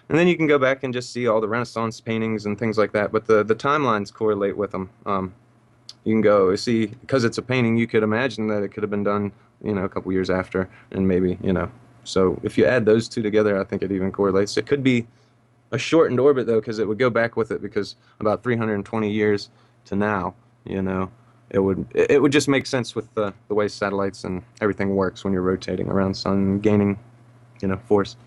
And then you can go back and just see all the Renaissance paintings and things like that. But the timelines correlate with them. You can go see because it's a painting. You could imagine that it could have been done, you know, a couple years after, and maybe you know. So if you add those two together, I think it even correlates. It could be a shortened orbit though, because it would go back with it because about 320 years to now, you know, it would just make sense with the way satellites and everything works when you're rotating around sun, gaining, you know, force.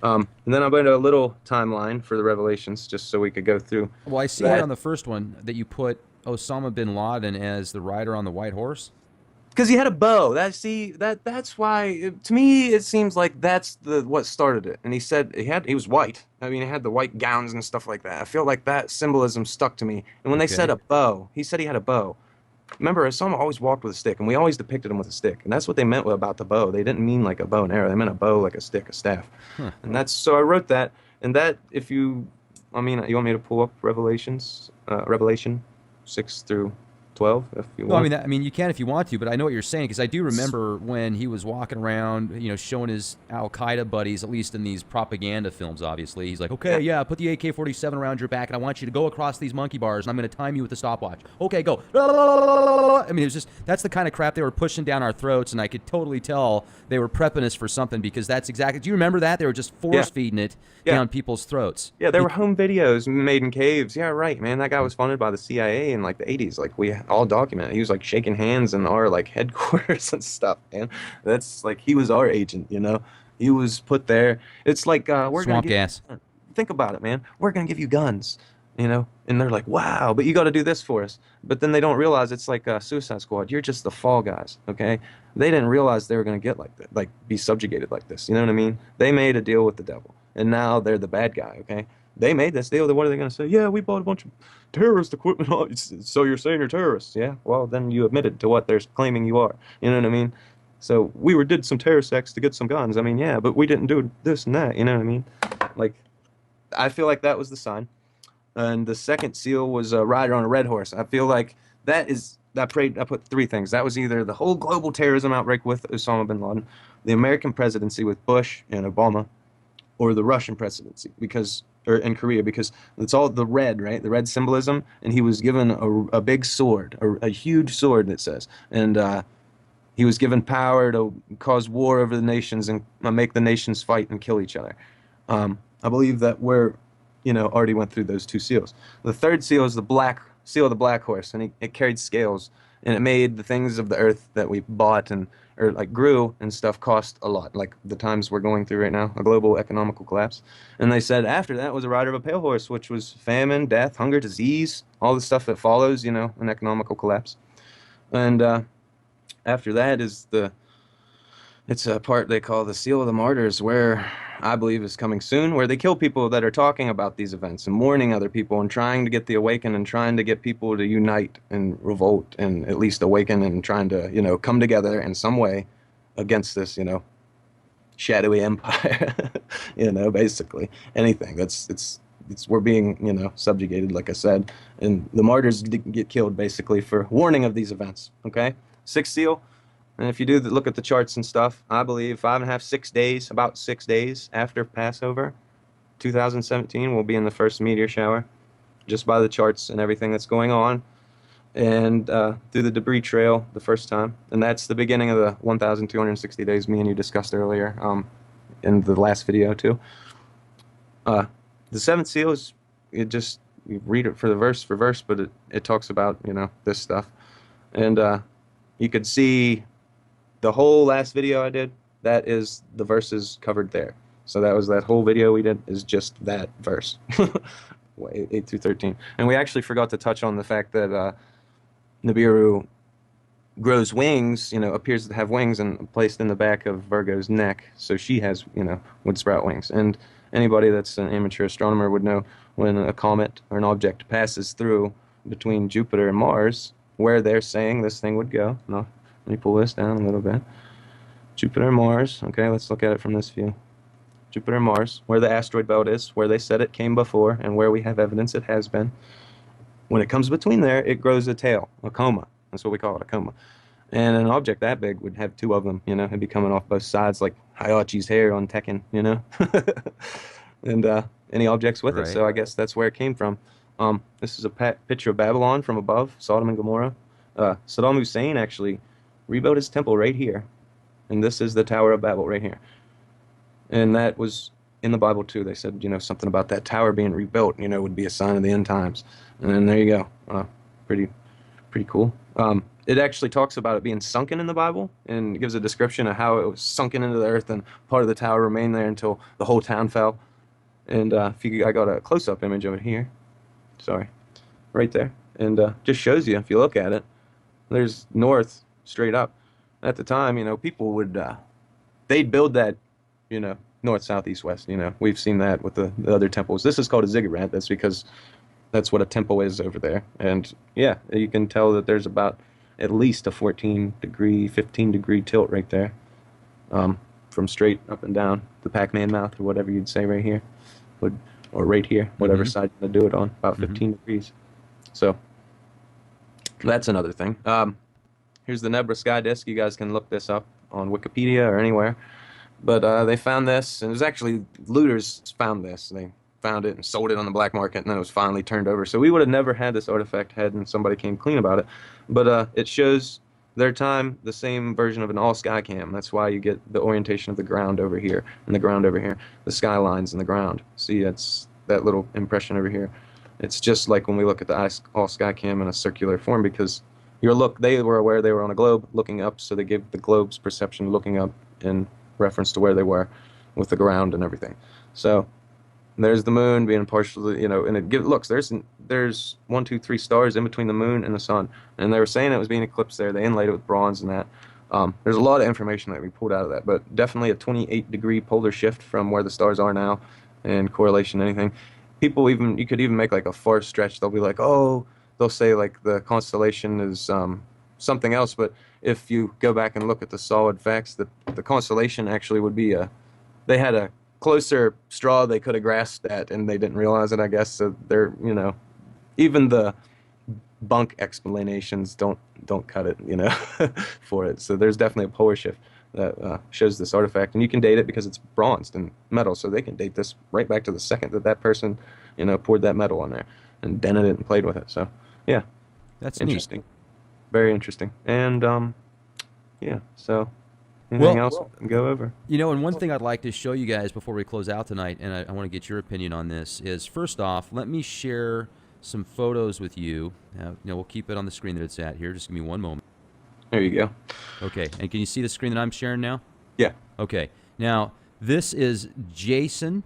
And then I made a little timeline for the revelations just so we could go through Well, I see here that. on the first one that you put Osama bin Laden as the rider on the white horse. Because he had a bow. That's why to me it seems like that's the what started it. And he said he was white. I mean, he had the white gowns and stuff like that. I feel like that symbolism stuck to me. And when they said Okay. a bow, he said he had a bow. Remember, Osama always walked with a stick, and we always depicted him with a stick. And that's what they meant about the bow. They didn't mean like a bow and arrow. They meant a bow like a stick, a staff. Huh. And that's so I wrote that. And that if you, I mean, you want me to pull up Revelation 6 through 12, if you No, I want. mean, you can if you want to, but I know what you're saying because I do remember when he was walking around, showing his Al Qaeda buddies, at least in these propaganda films. Obviously, he's like, "Okay, Yeah, yeah, put the AK-47 around your back, and I want you to go across these monkey bars, and I'm going to time you with a stopwatch. Okay, go." I mean, it was just that's the kind of crap they were pushing down our throats, and I could totally tell they were prepping us for something because that's exactly. Do you remember that they were just yeah, force feeding it yeah. down people's throats? Yeah, there were home videos made in caves. Yeah, right, man. That guy was funded by the CIA in like the 80s. Like we all documented. He was like shaking hands in our like headquarters and stuff, man. That's like he was our agent, you know. He was put there. It's like we're gonna Swamp give gas. think about it, man. We're gonna give you guns, you know. And they're like, wow, but you got to do this for us. But then they don't realize it's like Suicide Squad. You're just the fall guys, okay? They didn't realize they were gonna get like that, like be subjugated like this. You know what I mean? They made a deal with the devil, and now they're the bad guy, okay? They made this deal. What are they going to say? Yeah, we bought a bunch of terrorist equipment. So you're saying you're terrorists? Yeah. Well, then you admitted to what they're claiming you are. You know what I mean? So we did some terrorist acts to get some guns. I mean, yeah, but we didn't do this and that. You know what I mean? Like, I feel like that was the sign. And the second seal was a rider on a red horse. I feel like that is. I put three things. That was either the whole global terrorism outbreak with Osama bin Laden, the American presidency with Bush and Obama, or the Russian presidency because or in Korea because it's all the red, right? The red symbolism, and he was given a big sword, a huge sword it says, and he was given power to cause war over the nations and make the nations fight and kill each other. I believe that already went through those two seals. The third seal is the black seal of the black horse, and it carried scales, and it made the things of the earth that we bought and or like grew and stuff cost a lot, like the times we're going through right now, a global economical collapse. And they said after that was a rider of a pale horse, which was famine, death, hunger, disease, all the stuff that follows, an economical collapse. And after that is it's a part they call the Seal of the Martyrs, where I believe is coming soon, where they kill people that are talking about these events and warning other people and trying to get the awaken and trying to get people to unite and revolt and at least awaken and trying to, come together in some way against this, shadowy empire, basically anything. It's we're being, subjugated, like I said, and the martyrs get killed basically for warning of these events. Okay, sixth seal. And if you look at the charts and stuff, I believe 5.5, 6 days, about 6 days after Passover, 2017, we'll be in the first meteor shower, just by the charts and everything that's going on, and through the debris trail the first time. And that's the beginning of the 1,260 days me and you discussed earlier in the last video too. The seventh seal is, you read it for verse, but it talks about, this stuff. And you could see the whole last video I did, that is the verses covered there. So that was that whole video we did is just that verse, 8 through 13. And we actually forgot to touch on the fact that Nibiru grows wings, appears to have wings and placed in the back of Virgo's neck. So she has, would sprout wings. And anybody that's an amateur astronomer would know when a comet or an object passes through between Jupiter and Mars, where they're saying this thing would go. No, let me pull this down a little bit. Jupiter and Mars. Okay, let's look at it from this view. Jupiter and Mars, where the asteroid belt is, where they said it came before, and where we have evidence it has been. When it comes between there, it grows a tail, a coma. That's what we call it, a coma. And an object that big would have two of them, it'd be coming off both sides like Hayachi's hair on Tekken, and any objects with it. Right. So I guess that's where it came from. This is a picture of Babylon from above, Sodom and Gomorrah. Saddam Hussein actually rebuilt his temple right here. And this is the Tower of Babel right here. And that was in the Bible too. They said, something about that tower being rebuilt, would be a sign of the end times. And then there you go. Pretty cool. It actually talks about it being sunken in the Bible and gives a description of how it was sunken into the earth and part of the tower remained there until the whole town fell. And I got a close-up image of it here. Sorry. Right there. And just shows you, if you look at it, there's north straight up. at the time, people would they'd build that, north, south, east, west. We've seen that with the other temples. This is called a ziggurat. That's because that's what a temple is over there. And yeah, you can tell that there's about at least a 14-degree, 15-degree tilt right there, from straight up and down the Pac-Man mouth, or whatever you'd say right here, would or right here, whatever side you want to do it on, about 15 degrees. So that's another thing. Here's the Nebra sky disk. You guys can look this up on Wikipedia or anywhere. But they found this, and it was actually looters found this. They found it and sold it on the black market, and then it was finally turned over. So we would have never had this artifact had somebody came clean about it. But it shows their time, the same version of an all sky cam. That's why you get the orientation of the ground over here and the ground over here, the skylines and the ground. See, that's that little impression over here. It's just like when we look at the all sky cam in a circular form, because they were aware they were on a globe looking up, so they gave the globe's perception looking up in reference to where they were with the ground and everything. So there's the moon being partially, and looks, there's 1, 2, 3 stars in between the moon and the sun, and they were saying it was being eclipsed there. They inlaid it with bronze and that. There's a lot of information that we pulled out of that, but definitely a 28-degree polar shift from where the stars are now, and correlation, anything. You could even make like a far stretch. They'll be like, oh, they'll say like the constellation is something else, but if you go back and look at the solid facts, the constellation actually would be they had a closer straw they could have grasped at, and they didn't realize it, I guess. So they're, even the bunk explanations don't cut it, for it. So there's definitely a polar shift that shows this artifact, and you can date it because it's bronzed and metal, so they can date this right back to the second that person, poured that metal on there and dented it and played with it. So yeah, That's interesting. neat. Very interesting. And yeah, so anything else we can go over? And one thing I'd like to show you guys before we close out tonight, and I want to get your opinion on this, is first off, let me share some photos with you. We'll keep it on the screen that it's at here. Just give me one moment. There you go. Okay, and can you see the screen that I'm sharing now? Yeah. Okay. Now, this is Jason,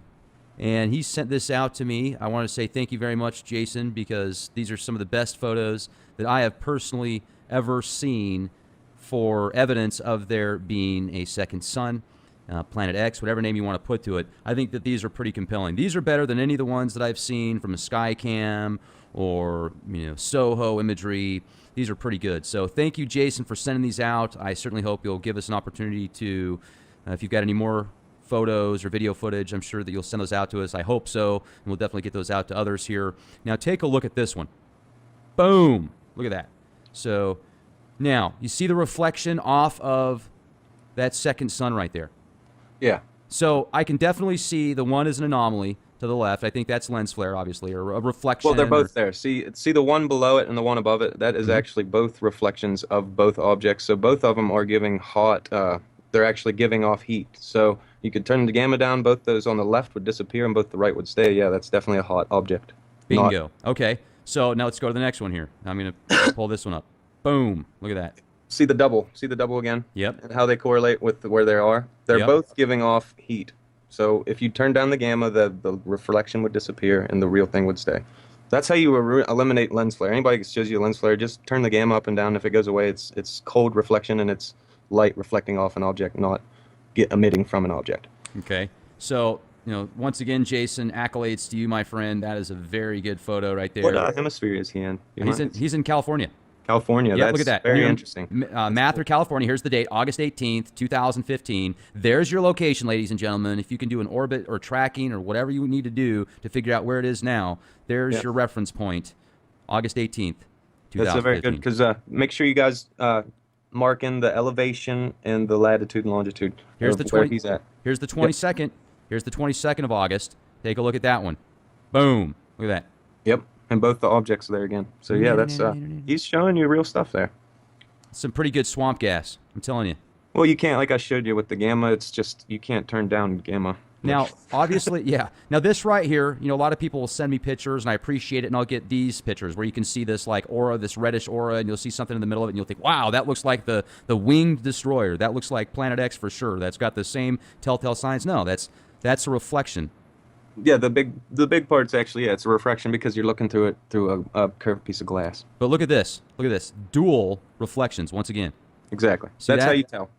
and he sent this out to me. I want to say thank you very much, Jason, because these are some of the best photos that I have personally ever seen for evidence of there being a second sun, Planet X, whatever name you want to put to it. I think that these are pretty compelling. These are better than any of the ones that I've seen from a Skycam or Soho imagery. These are pretty good. So thank you, Jason, for sending these out. I certainly hope you'll give us an opportunity to, if you've got any more photos or video footage, I'm sure that you'll send those out to us. I hope so, and we'll definitely get those out to others here. Now take a look at this one. Boom. Look at that. So now you see the reflection off of that second sun right there. Yeah. So I can definitely see the one is an anomaly to the left. I think that's lens flare, obviously, or a reflection. Well, they're both there. See the one below it and the one above it? That is actually both reflections of both objects. So both of them are giving hot, they're actually giving off heat. So you could turn the gamma down, both those on the left would disappear and both the right would stay. Yeah, that's definitely a hot object. Bingo. Okay. So now let's go to the next one here. I'm going to pull this one up. Boom. Look at that. See the double. See the double again? Yep. And how they correlate with where they are? They're Yep. both giving off heat. So if you turn down the gamma, the reflection would disappear and the real thing would stay. That's how you eliminate lens flare. Anybody that shows you a lens flare, just turn the gamma up and down. If it goes away, it's cold reflection and it's light reflecting off an object, not emitting from an object. Okay. So, once again, Jason, accolades to you, my friend. That is a very good photo right there. What hemisphere is he in? He's in California. California. Yeah, That's look at that. very interesting. Mather, California. Here's the date, August 18th, 2015. There's your location, ladies and gentlemen. If you can do an orbit or tracking or whatever you need to do to figure out where it is now, there's your reference point, August 18th, 2015. That's a very good, because make sure you guys mark in the elevation and the latitude and longitude Here's of the where he's at. Here's the 22nd. Here's the 22nd of August. Take a look at that one. Boom. Look at that. Yep. And both the objects are there again. So yeah, that's he's showing you real stuff there. Some pretty good swamp gas, I'm telling you. Well, you can't, like I showed you with the gamma, it's just, you can't turn down gamma. Now, obviously, yeah. Now, this right here, a lot of people will send me pictures, and I appreciate it, and I'll get these pictures where you can see this, like, aura, this reddish aura, and you'll see something in the middle of it, and you'll think, wow, that looks like the winged destroyer. That looks like Planet X for sure. That's got the same telltale signs. No, that's a reflection. Yeah, the big part's actually, it's a refraction because you're looking through it through a curved piece of glass. But look at this. Look at this. Dual reflections, once again. Exactly. See That's how that? you tell.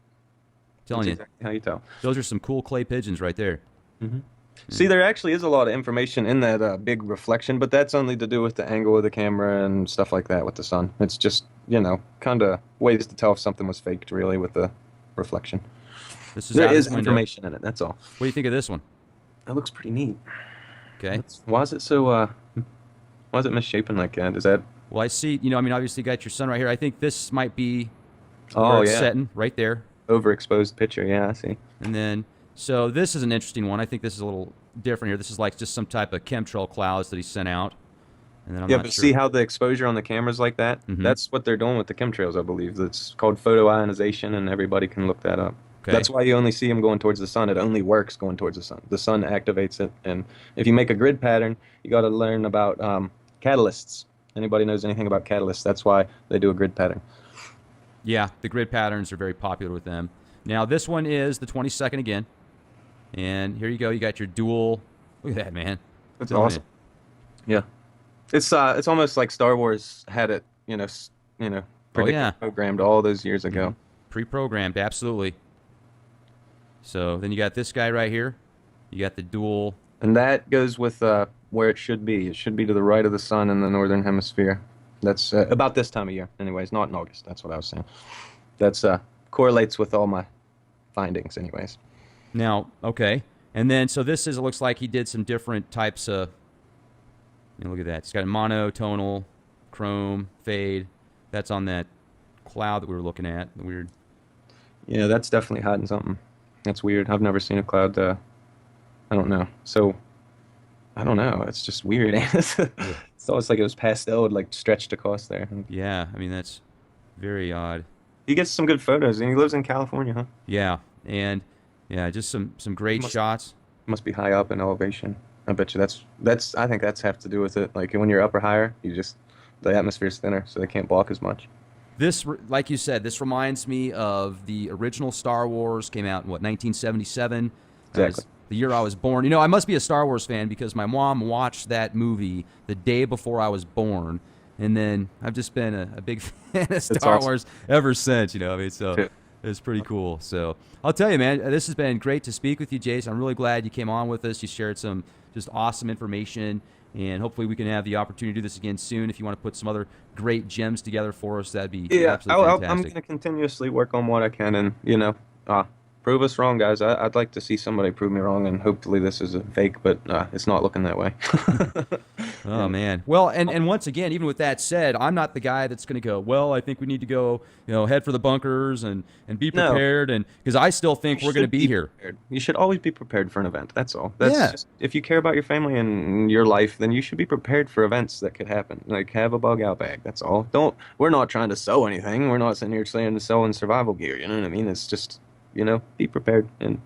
Telling That's you, exactly how you tell. those are some cool clay pigeons right there. Hmm. Yeah. See, there actually is a lot of information in that big reflection, but that's only to do with the angle of the camera and stuff like that with the sun. It's just, kind of ways to tell if something was faked, really, with the reflection. This is There out is his window. information in it, that's all. What do you think of this one? That looks pretty neat. Okay. Why is it so, why is it misshapen like that? Is that, Well, I see, I mean, obviously you got your sun right here. I think this might be where oh, it's yeah, setting right there. overexposed picture. Yeah, I see. And then, so this is an interesting one. I think this is a little different here. This is like just some type of chemtrail clouds that he sent out. And then I'm Yeah, not but sure. see how the exposure on the camera's like that? Mm-hmm. That's what they're doing with the chemtrails, I believe. That's called photoionization, and everybody can look that up. Okay. That's why you only see them going towards the sun. It only works going towards the sun. The sun activates it, and if you make a grid pattern, you got to learn about catalysts. Anybody knows anything about catalysts? That's why they do a grid pattern. Yeah, the grid patterns are very popular with them. Now, this one is the 22nd again. And here you go. You got your dual. Look at that, man. That's Telling awesome. Yeah, it's almost like Star Wars had it, Oh, predicted, yeah. programmed all those years ago. Pre-programmed, absolutely. So then you got this guy right here. You got the dual. And that goes with where it should be. It should be to the right of the sun in the northern hemisphere. That's about this time of year, anyways. Not in August. That's what I was saying. That's correlates with all my findings, anyways. Now, okay. And then, so this is, it looks like he did some different types of, look at that. It's got a monotonal, chrome, fade. That's on that cloud that we were looking at. The weird. Yeah, that's definitely hiding something. That's weird. I've never seen a cloud. I don't know. So I don't know. It's just weird. It's almost like it was pastel, like stretched across there. Yeah, I mean, that's very odd. He gets some good photos, and he lives in California, huh? Yeah, and yeah, just some great Must shots. must be high up in elevation. I bet you that's. I think that's have to do with it. Like when you're up or higher, the atmosphere's thinner, so they can't block as much. This, like you said, this reminds me of the original Star Wars. Came out in what, 1977? That was Exactly. the year I was born. I must be a Star Wars fan because my mom watched that movie the day before I was born, and then I've just been a big fan of Star awesome. Wars ever since. I mean, so Too. it's pretty cool. So I'll tell you, man, this has been great to speak with you, Jason. I'm really glad you came on with us. You shared some just awesome information. And hopefully we can have the opportunity to do this again soon. If you want to put some other great gems together for us, that'd be Yeah, absolutely I'm fantastic. going to continuously work on what I can, and prove us wrong, guys. I'd like to see somebody prove me wrong, and hopefully this is a fake, but it's not looking that way. Oh man. Well, and once again, even with that said, I'm not the guy that's going to go, well, I think we need to go, head for the bunkers and be No. prepared, and because I still think You we're going to should be here. prepared. You should always be prepared for an event. That's all. That's Yeah. just, if you care about your family and your life, then you should be prepared for events that could happen. Like have a bug out bag. That's all. We're not trying to sell anything. We're not sitting here saying to selling survival gear. You know what I mean? It's just, be prepared and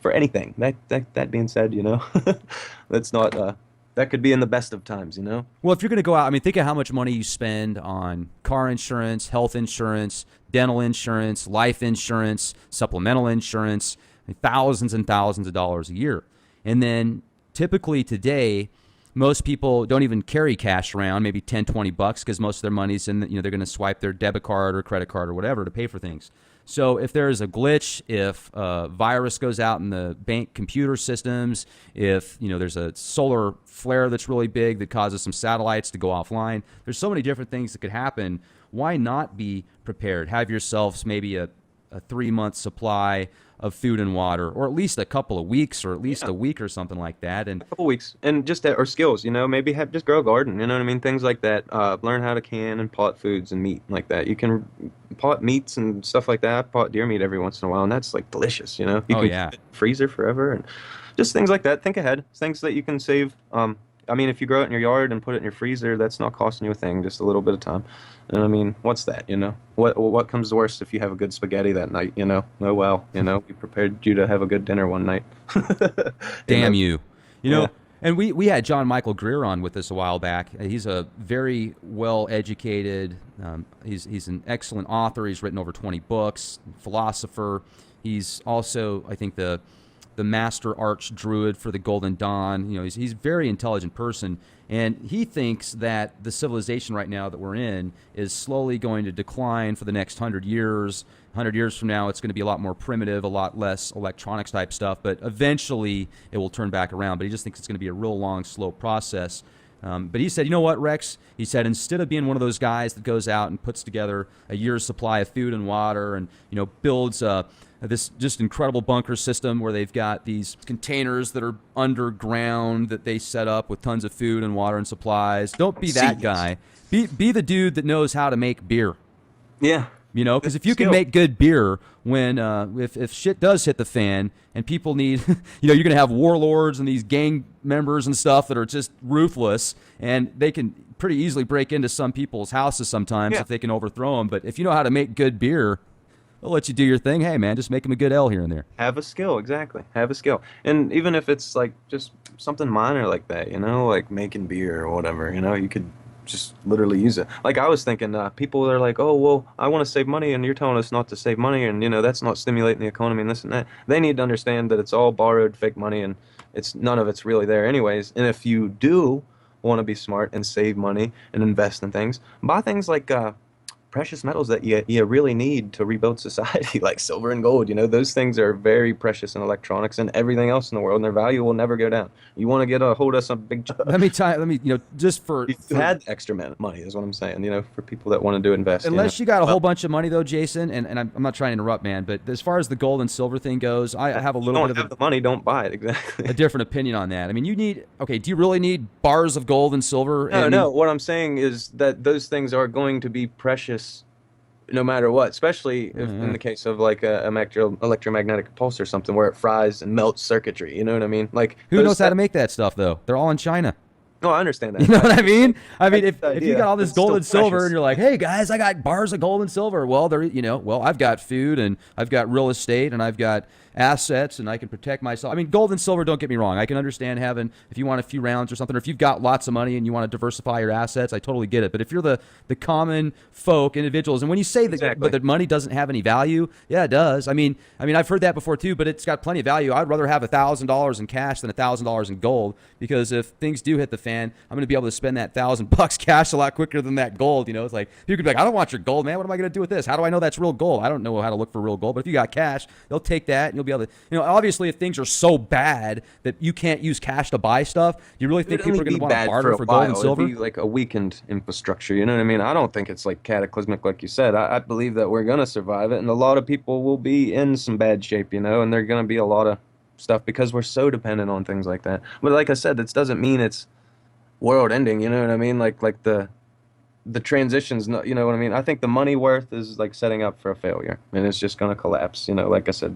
for anything. That being said, that's not that could be in the best of times. Well, if you're going to go out, I mean, think of how much money you spend on car insurance, health insurance, dental insurance, life insurance, supplemental insurance, thousands and thousands of dollars a year. And then typically today, most people don't even carry cash around, maybe 10, 20 bucks, because most of their money's in, they're going to swipe their debit card or credit card or whatever to pay for things. So if there's a glitch, if a virus goes out in the bank computer systems, if there's a solar flare that's really big that causes some satellites to go offline, there's so many different things that could happen. Why not be prepared? Have yourselves maybe a 3-month supply of food and water, or at least a couple of weeks, or at least Yeah. a week or something like that. And Couple weeks and just or skills, maybe just grow a garden, you know what I mean, things like that. Learn how to can and pot foods and meat like that. You can pot meats and stuff like that. I pot deer meat every once in a while, and that's like delicious. You Oh, can yeah. keep it in the freezer forever, and just things like that. Think ahead, things that you can save. I mean, if you grow it in your yard and put it in your freezer, that's not costing you a thing, just a little bit of time. And I mean, what's that, What comes worst if you have a good spaghetti that night, Oh well, we prepared you to have a good dinner one night. damn you. Yeah. And we had John Michael Greer on with us a while back. He's a very well educated, he's an excellent author. He's written over 20 books, philosopher. He's also, I think, the the master arch druid for the Golden Dawn. You know, he's a very intelligent person, and he thinks that the civilization right now that we're in is slowly going to decline for the next 100 years. 100 years from now, it's going to be a lot more primitive, a lot less electronics type stuff, but eventually it will turn back around. But he just thinks it's going to be a real long, slow process. But he said, you know what, Rex? He said, instead of being one of those guys that goes out and puts together a year's supply of food and water and, you know, builds this just incredible bunker system where they've got these containers that are underground that they set up with tons of food and water and supplies. Don't be that guy. Be the dude that knows how to make beer. Yeah. You know, because if you can make good beer when if shit does hit the fan and people need, you know, you're going to have warlords and these gang members and stuff that are just ruthless, and they can pretty easily break into some people's houses sometimes if they can overthrow them. But if you know how to make good beer, they'll let you do your thing. Hey, man, just make them a good ale here and there. Have a skill, exactly. Have a skill. And even if it's like just something minor like that, you know, like making beer or whatever, you know, you could just literally use it. Like I was thinking, people are like, oh, well, I want to save money, and you're telling us not to save money, and, you know, that's not stimulating the economy and this and that. They need to understand that it's all borrowed fake money, and none of it's really there anyways. And if you do want to be smart and save money and invest in things, buy things like precious metals that you really need to rebuild society, like silver and gold. You know, those things are very precious in electronics and everything else in the world, and their value will never go down. You want to get a hold of some big let me you know, just for you had extra money is what I'm saying, you know, for people that want to do invest. Unless you got a whole bunch of money though, Jason, and I'm not trying to interrupt, man, but as far as the gold and silver thing goes, I have a little bit of the money, don't buy it. Exactly. A different opinion on that. I mean, do you really need bars of gold and silver? No, what I'm saying is that those things are going to be precious no matter what, especially if in the case of like a electromagnetic pulse or something where it fries and melts circuitry. You know what I mean? Like, who knows how to make that stuff though? They're all in China. Oh, I understand that. You know what I mean? I mean, if you got all this gold and silver, and you're like, hey guys, I got bars of gold and silver. Well, I've got food, and I've got real estate, and I've got assets, and I can protect myself. I mean, gold and silver, don't get me wrong. I can understand having, if you want a few rounds or something, or if you've got lots of money and you want to diversify your assets, I totally get it. But if you're the common folk, individuals, and when you say that, but that money doesn't have any value, yeah, it does. I mean, I've heard that before too, but it's got plenty of value. I'd rather have $1,000 in cash than $1,000 in gold, because if things do hit the fan, I'm going to be able to spend that $1,000 cash a lot quicker than that gold. You know, it's like, you could be like, I don't want your gold, man. What am I going to do with this? How do I know that's real gold? I don't know how to look for real gold. But if you got cash, they'll take that, and you'll be able to, you know, obviously if things are so bad that you can't use cash to buy stuff, you really think people are going to want to barter for gold and silver? It'd be like a weakened infrastructure, you know what I mean? I don't think it's like cataclysmic like you said. I believe that we're going to survive it, and a lot of people will be in some bad shape, you know, and there's going to be a lot of stuff because we're so dependent on things like that. But like I said, that doesn't mean it's world ending, you know what I mean? Like the transitions, you know what I mean? I think the money worth is like setting up for a failure, and it's just going to collapse, you know. Like I said,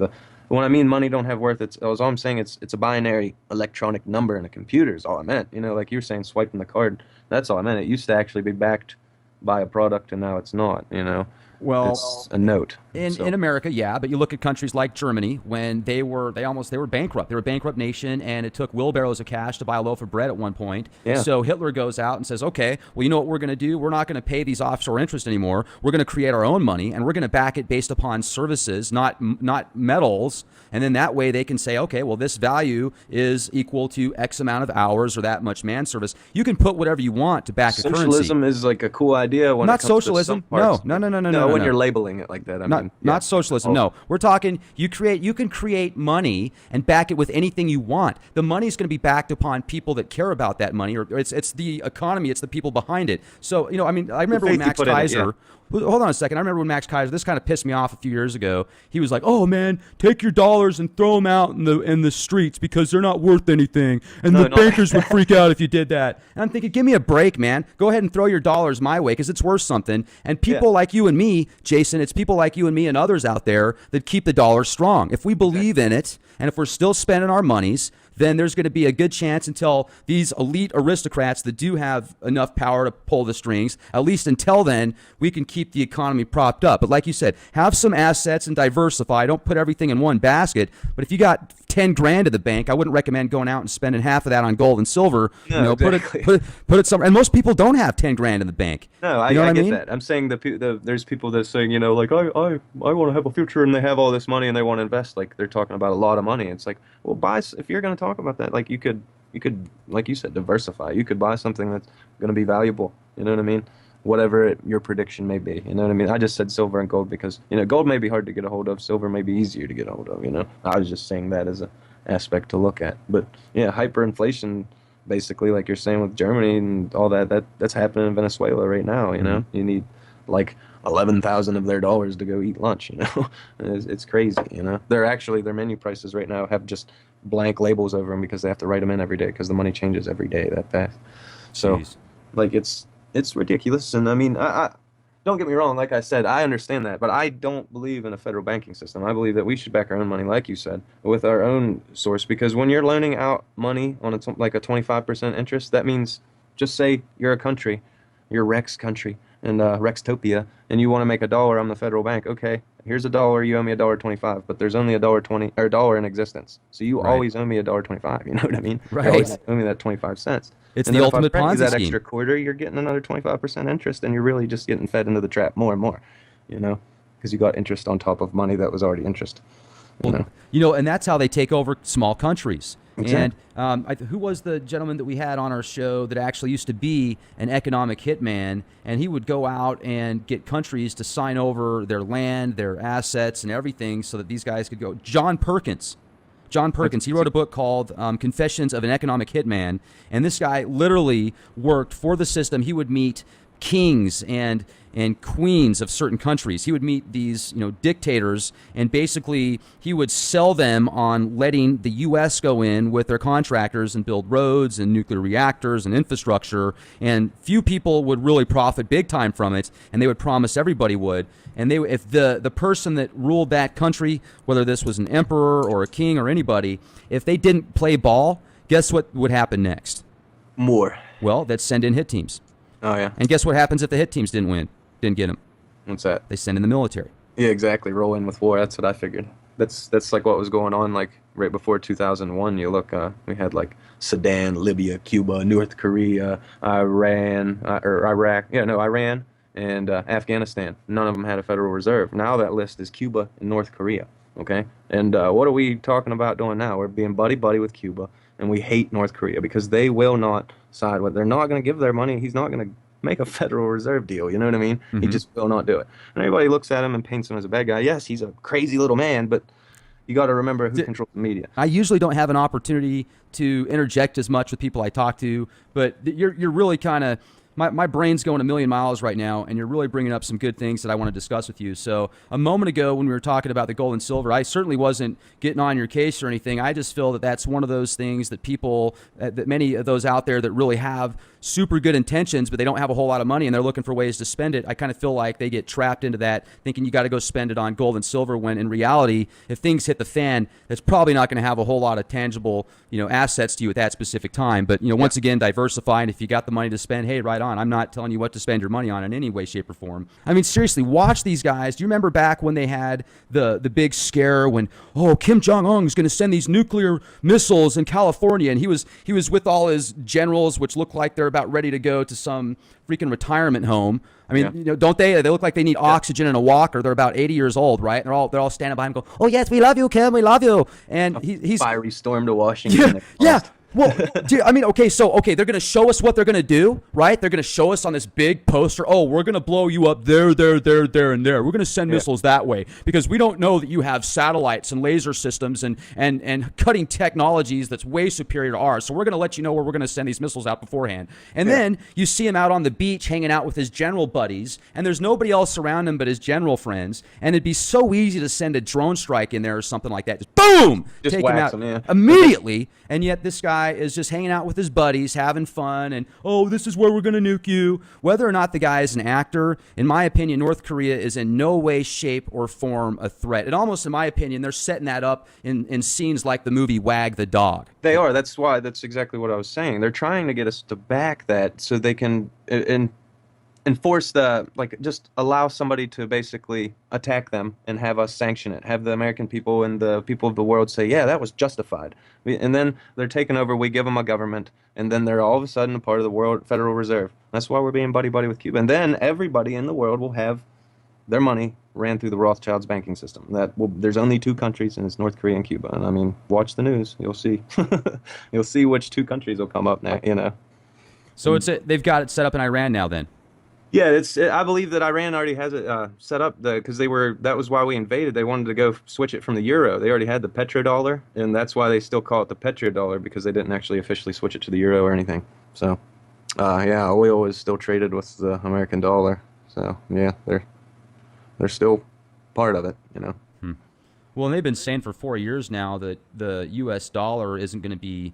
when I mean money don't have worth, all I'm saying it's a binary electronic number in a computer is all I meant. You know, like you were saying, swiping the card, that's all I meant. It used to actually be backed by a product, and now it's not, you know. Well, it's a note. In America, yeah, but you look at countries like Germany, when they were bankrupt. They were a bankrupt nation, and it took wheelbarrows of cash to buy a loaf of bread at one point. Yeah. So Hitler goes out and says, okay, well, you know what we're going to do? We're not going to pay these offshore interest anymore. We're going to create our own money, and we're going to back it based upon services, not metals. And then that way they can say, okay, well, this value is equal to X amount of hours or that much man service. You can put whatever you want to back a currency. Socialism is like a cool idea when not it comes socialism. to some parts. No. When you're labeling it like that, I mean, not socialism. No, we're talking. You can create money and back it with anything you want. The money is going to be backed upon people that care about that money, or it's the economy. It's the people behind it. So, you know, I mean, I remember when Max Kaiser. Hold on a second. I remember when Max Kaiser, this kind of pissed me off a few years ago. He was like, "Oh man, take your dollars and throw them out in the streets because they're not worth anything, and the bankers would freak out if you did that." And I'm thinking, give me a break, man. Go ahead and throw your dollars my way because it's worth something. And people like you and me, Jason, it's people like you and me and others out there that keep the dollar strong. If we believe in it, and if we're still spending our monies, then there's going to be a good chance until these elite aristocrats that do have enough power to pull the strings, at least until then, we can keep the economy propped up. But like you said, have some assets and diversify. Don't put everything in one basket. But if you got 10 grand in the bank, I wouldn't recommend going out and spending half of that on gold and silver. No, exactly. Put it somewhere. And most people don't have 10 grand in the bank. No, I get that. I'm saying there's people that saying, like, I want to have a future, and they have all this money and they want to invest. Like, they're talking about a lot of money. It's like, well, if you're going to talk about that, like, you could, like you said, diversify. You could buy something that's going to be valuable. You know what I mean? Whatever your prediction may be. You know what I mean? I just said silver and gold because, gold may be hard to get a hold of. Silver may be easier to get a hold of, I was just saying that as an aspect to look at. But, yeah, hyperinflation, basically, like you're saying with Germany and all that's happening in Venezuela right now, You need, like, 11,000 of their dollars to go eat lunch, It's crazy, Their menu prices right now have just blank labels over them because they have to write them in every day because the money changes every day that fast. So, like, it's ridiculous. And I mean, I don't get me wrong. Like I said, I understand that, but I don't believe in a federal banking system. I believe that we should back our own money, like you said, with our own source. Because when you're loaning out money on like a 25% interest, that means, just say you're a country, you're Rex country and Rextopia, and you want to make $1 on the federal bank. Okay, here's $1. You owe me $1.25, but there's only $1.20 or $1 in existence. So you always owe me $1.25. You know what I mean? Right. You always owe me that 25 cents. It's the ultimate Ponzi scheme. That extra quarter, you're getting another 25% interest, and you're really just getting fed into the trap more and more, because you got interest on top of money that was already interest. And that's how they take over small countries. Exactly. And who was the gentleman that we had on our show that actually used to be an economic hitman, and he would go out and get countries to sign over their land, their assets, and everything so that these guys could go. John Perkins. He wrote a book called Confessions of an Economic Hitman, and this guy literally worked for the system. He would meet kings and queens of certain countries. He would meet these, dictators, and basically he would sell them on letting the U.S. go in with their contractors and build roads and nuclear reactors and infrastructure, and few people would really profit big time from it, and they would promise everybody would. And if the person that ruled that country, whether this was an emperor or a king or anybody, if they didn't play ball, guess what would happen next? More. Well, they'd send in hit teams. Oh, yeah. And guess what happens if the hit teams didn't get them? What's that? They send in the military. Yeah, exactly. Roll in with war. That's what I figured. That's like what was going on, like, right before 2001. You look, we had, like, Sudan, Libya, Cuba, North Korea, Iran, and Afghanistan. None of them had a Federal Reserve. Now that list is Cuba and North Korea, okay? And what are we talking about doing now? We're being buddy-buddy with Cuba, and we hate North Korea because they will not side with. They're not going to give their money. He's not going to make a Federal Reserve deal, you know what I mean? Mm-hmm. He just will not do it. And everybody looks at him and paints him as a bad guy. Yes, he's a crazy little man, but you got to remember who controls the media. I usually don't have an opportunity to interject as much with people I talk to, but you're really kind of... My brain's going a million miles right now, and you're really bringing up some good things that I want to discuss with you. So a moment ago when we were talking about the gold and silver, I certainly wasn't getting on your case or anything. I just feel that that's one of those things that people, that many of those out there that really have super good intentions, but they don't have a whole lot of money and they're looking for ways to spend it. I kind of feel like they get trapped into that, thinking you got to go spend it on gold and silver, when in reality, if things hit the fan, that's probably not going to have a whole lot of tangible, assets to you at that specific time. But, once again, diversify. And if you got the money to spend, hey, right on. I'm not telling you what to spend your money on in any way, shape, or form. I mean, seriously, watch these guys. Do you remember back when they had the big scare when, Kim Jong-un is going to send these nuclear missiles in California, and he was with all his generals, which looked like they're about ready to go to some freaking retirement home. I mean, don't they? They look like they need oxygen in a walker. They're about 80 years old, right? And they're all standing by him, going, "Oh yes, we love you, Kim. We love you." And he's fiery storm to Washington. Yeah. Well, I mean, okay, they're going to show us what they're going to do, right? They're going to show us on this big poster, we're going to blow you up there, and there. We're going to send missiles that way because we don't know that you have satellites and laser systems and cutting technologies that's way superior to ours. So we're going to let you know where we're going to send these missiles out beforehand. And then you see him out on the beach hanging out with his general buddies, and there's nobody else around him but his general friends. And it'd be so easy to send a drone strike in there or something like that. Just boom! Just take him wax out him, immediately. And yet this guy guy is just hanging out with his buddies, having fun, and, oh, this is where we're going to nuke you. Whether or not the guy is an actor, in my opinion, North Korea is in no way, shape, or form a threat. And almost, in my opinion, they're setting that up in scenes like the movie Wag the Dog. They are. That's exactly what I was saying. They're trying to get us to back that so they can enforce just allow somebody to basically attack them and have us sanction it. Have the American people and the people of the world say, yeah, that was justified. And then they're taken over. We give them a government, and then they're all of a sudden a part of the world Federal Reserve. That's why we're being buddy-buddy with Cuba. And then everybody in the world will have their money ran through the Rothschilds banking system. There's only two countries, and it's North Korea and Cuba. And I mean, watch the news. You'll see. You'll see which two countries will come up now, So they've got it set up in Iran now then? Yeah, I believe that Iran already has it set up because that was why we invaded. They wanted to go switch it from the euro. They already had the petrodollar, and that's why they still call it the petrodollar, because they didn't actually officially switch it to the euro or anything. So, yeah, oil is still traded with the American dollar. So, yeah, they're still part of it, Well, and they've been saying for 4 years now that the U.S. dollar isn't going to be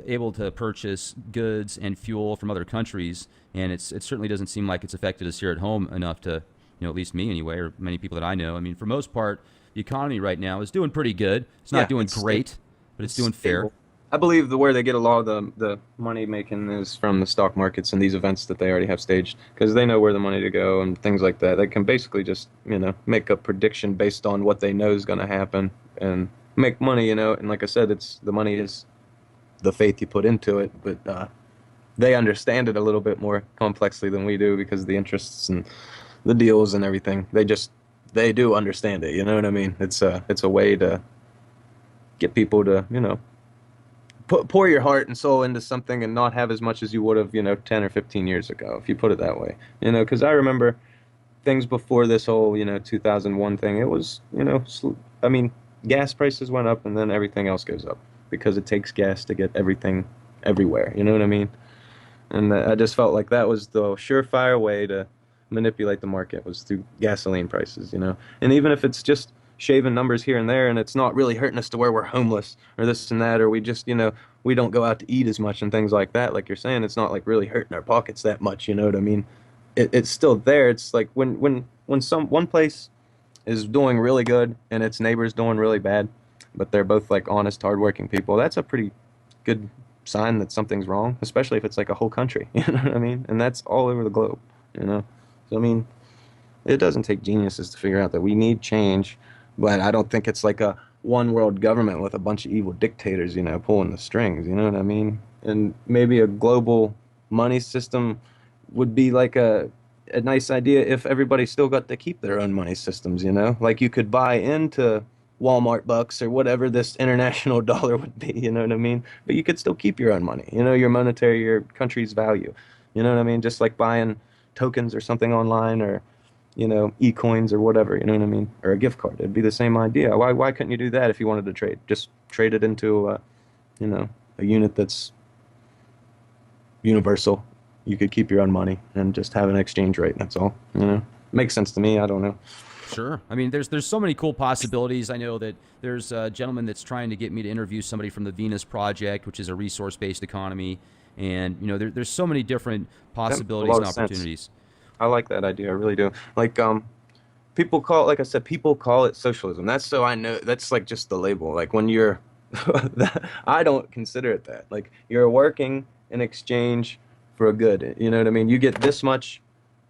able to purchase goods and fuel from other countries, and it certainly doesn't seem like it's affected us here at home enough to, at least me anyway, or many people that I know. I mean, for most part, the economy right now is doing pretty good. It's not doing great, but it's doing fair. I believe where they get a lot of the money making is from the stock markets and these events that they already have staged, because they know where the money to go and things like that. They can basically just, make a prediction based on what they know is going to happen and make money, and like I said, the money is the faith you put into it, but they understand it a little bit more complexly than we do because of the interests and the deals and everything. They do understand it, you know what I mean? It's a way to get people to, pour your heart and soul into something and not have as much as you would have, 10 or 15 years ago, if you put it that way. Because I remember things before this whole, 2001 thing. It was, gas prices went up and then everything else goes up, because it takes gas to get everything everywhere, you know what I mean? And I just felt like that was the surefire way to manipulate the market, was through gasoline prices, And even if it's just shaving numbers here and there and it's not really hurting us to where we're homeless or this and that, or we just, we don't go out to eat as much and things like that, like you're saying, it's not like really hurting our pockets that much, you know what I mean? It's still there. It's like when one place is doing really good and its neighbor's doing really bad, but they're both like honest, hardworking people, that's a pretty good sign that something's wrong, especially if it's like a whole country, you know what I mean? And that's all over the globe, So, I mean, it doesn't take geniuses to figure out that we need change, but I don't think it's like a one world government with a bunch of evil dictators, pulling the strings, you know what I mean? And maybe a global money system would be like a nice idea if everybody still got to keep their own money systems, Like you could buy into Walmart bucks or whatever this international dollar would be, you know what I mean? But you could still keep your own money, your country's value, you know what I mean? Just like buying tokens or something online, or, e-coins or whatever, you know what I mean? Or a gift card. It'd be the same idea. Why couldn't you do that if you wanted to trade? Just trade it into, a unit that's universal. You could keep your own money and just have an exchange rate. That's all, Makes sense to me. I don't know. Sure. I mean, there's so many cool possibilities. I know that there's a gentleman that's trying to get me to interview somebody from the Venus Project, which is a resource-based economy. And, there's so many different possibilities and opportunities. Sense. I like that idea. I really do. Like, people call it, like I said, people call it socialism. That's so I know, that's like just the label. Like when you're, I don't consider it that. Like you're working in exchange for a good, you know what I mean? You get this much,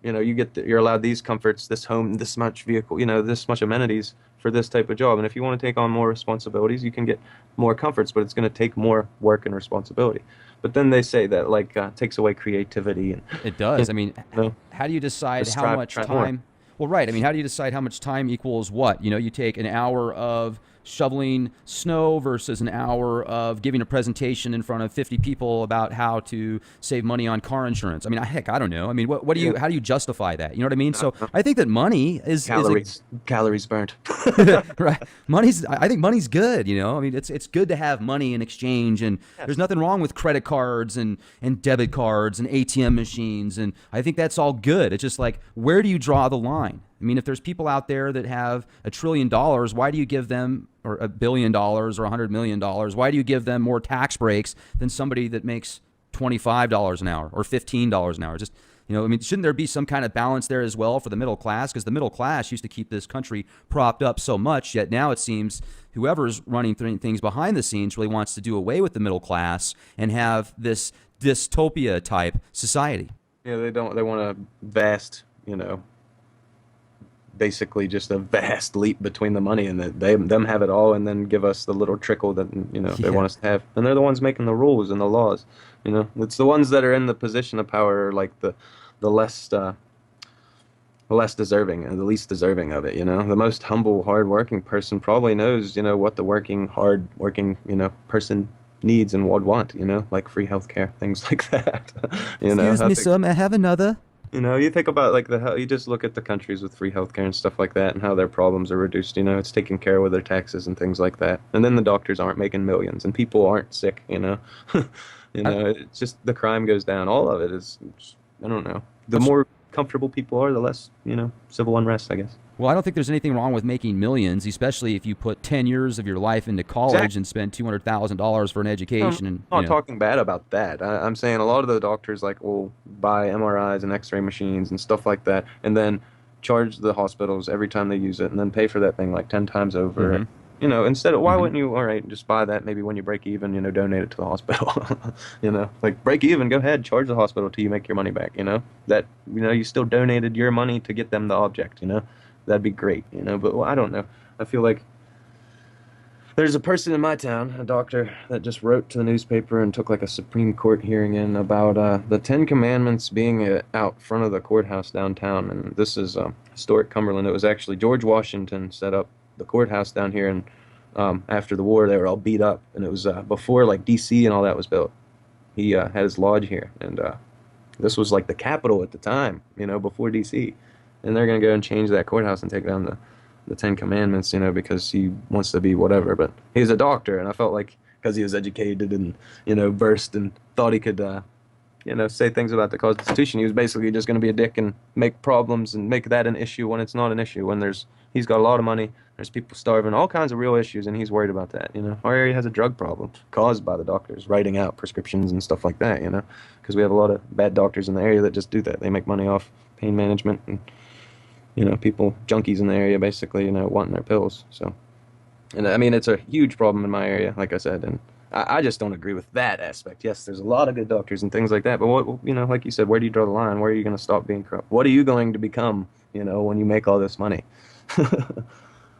you're allowed these comforts, this home, this much vehicle, this much amenities for this type of job. And if you want to take on more responsibilities, you can get more comforts, but it's going to take more work and responsibility. But then they say that takes away creativity. And it does. I mean, how do you decide how much time? Well, right. I mean, how do you decide how much time equals what? You take an hour of shoveling snow versus an hour of giving a presentation in front of 50 people about how to save money on car insurance. I mean, heck, I don't know. I mean, how do you justify that? You know what I mean? So I think that money is calories burnt. Right. I think money's good. I mean, it's good to have money in exchange, and there's nothing wrong with credit cards and debit cards and ATM machines. And I think that's all good. It's just like, where do you draw the line? I mean, if there's people out there that have $1 trillion, why do you give them, or $1 billion or $100 million? Why do you give them more tax breaks than somebody that makes $25 an hour or $15 an hour? Just, I mean, shouldn't there be some kind of balance there as well for the middle class? Because the middle class used to keep this country propped up so much, yet now it seems whoever's running things behind the scenes really wants to do away with the middle class and have this dystopia type society. Yeah, they don't. They want a vast, basically just a vast leap between the money, and that them have it all, and then give us the little trickle that they want us to have. And they're the ones making the rules and the laws. It's the ones that are in the position of power, like the less deserving and the least deserving of it. The most humble, hard-working person probably knows what the hard-working person needs and would want. Like free healthcare, things like that. Excuse me, sir, may I have another? You think about like you just look at the countries with free healthcare and stuff like that, and how their problems are reduced. It's taken care of with their taxes and things like that. And then the doctors aren't making millions, and people aren't sick. It's just the crime goes down. All of it is, I don't know. The more comfortable people are, the less civil unrest, I guess. Well, I don't think there's anything wrong with making millions, especially if you put 10 years of your life into college and spend $200,000 for an education. I'm not talking bad about that. I'm saying a lot of the doctors will buy MRIs and X-ray machines and stuff like that, and then charge the hospitals every time they use it, and then pay for that thing like 10 times over. Mm-hmm. Instead of, why wouldn't you, all right, just buy that, maybe when you break even, donate it to the hospital. Like break even, go ahead, charge the hospital till you make your money back. That you still donated your money to get them the object. That'd be great, but I don't know. I feel like there's a person in my town, a doctor, that just wrote to the newspaper and took like a Supreme Court hearing in about the Ten Commandments being out front of the courthouse downtown. And this is historic Cumberland. It was actually George Washington set up the courthouse down here, and after the war they were all beat up, and it was before like DC and all that was built. He had his lodge here, and this was like the capital at the time, before DC. And they're going to go and change that courthouse and take down the Ten Commandments, because he wants to be whatever. But he's a doctor, and I felt like because he was educated and, versed and thought he could, say things about the Constitution, he was basically just going to be a dick and make problems and make that an issue when it's not an issue. When he's got a lot of money, there's people starving, all kinds of real issues, and he's worried about that. Our area has a drug problem caused by the doctors writing out prescriptions and stuff like that, because we have a lot of bad doctors in the area that just do that. They make money off pain management and people, junkies in the area, basically, wanting their pills. So, and I mean, it's a huge problem in my area, like I said, and I just don't agree with that aspect. Yes, there's a lot of good doctors and things like that, but what, like you said, where do you draw the line? Where are you going to stop being corrupt? What are you going to become, when you make all this money?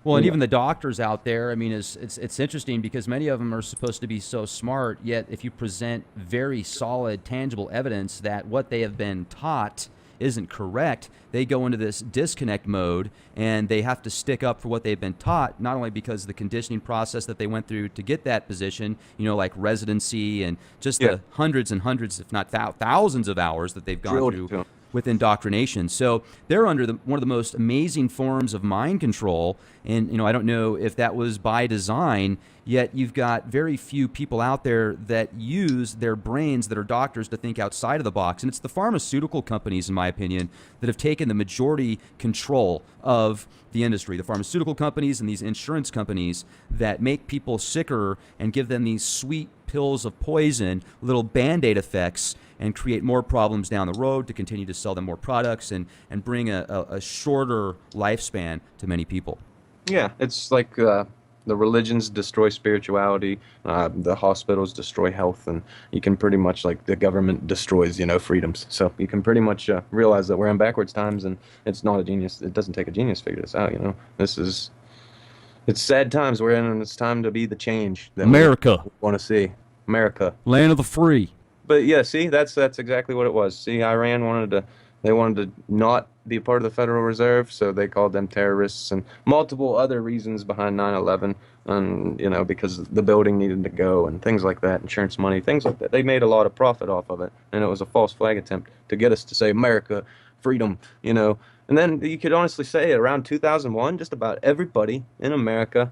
Well, and even the doctors out there, I mean, it's interesting because many of them are supposed to be so smart, yet if you present very solid, tangible evidence that what they have been taught isn't correct, they go into this disconnect mode, and they have to stick up for what they've been taught, not only because of the conditioning process that they went through to get that position, like residency and just the hundreds and hundreds, if not thousands of hours that they've gone through with indoctrination. So they're under one of the most amazing forms of mind control. And, I don't know if that was by design, yet you've got very few people out there that use their brains that are doctors to think outside of the box. And it's the pharmaceutical companies, in my opinion, that have taken the majority control of the industry. The pharmaceutical companies and these insurance companies that make people sicker and give them these sweet pills of poison, little Band-Aid effects, and create more problems down the road to continue to sell them more products and bring a shorter lifespan to many people. Yeah, it's like the religions destroy spirituality, the hospitals destroy health, and you can pretty much, like, the government destroys, freedoms. So you can pretty much realize that we're in backwards times, and it's not a genius. It doesn't take a genius to figure this out, It's sad times we're in, and it's time to be the change that America we want to see. America, land of the free. But yeah, see, that's exactly what it was. See, Iran wanted to not be a part of the Federal Reserve, so they called them terrorists, and multiple other reasons behind 9/11, and because the building needed to go and things like that, insurance money, things like that. They made a lot of profit off of it, and it was a false flag attempt to get us to say America, freedom, And then you could honestly say around 2001, just about everybody in America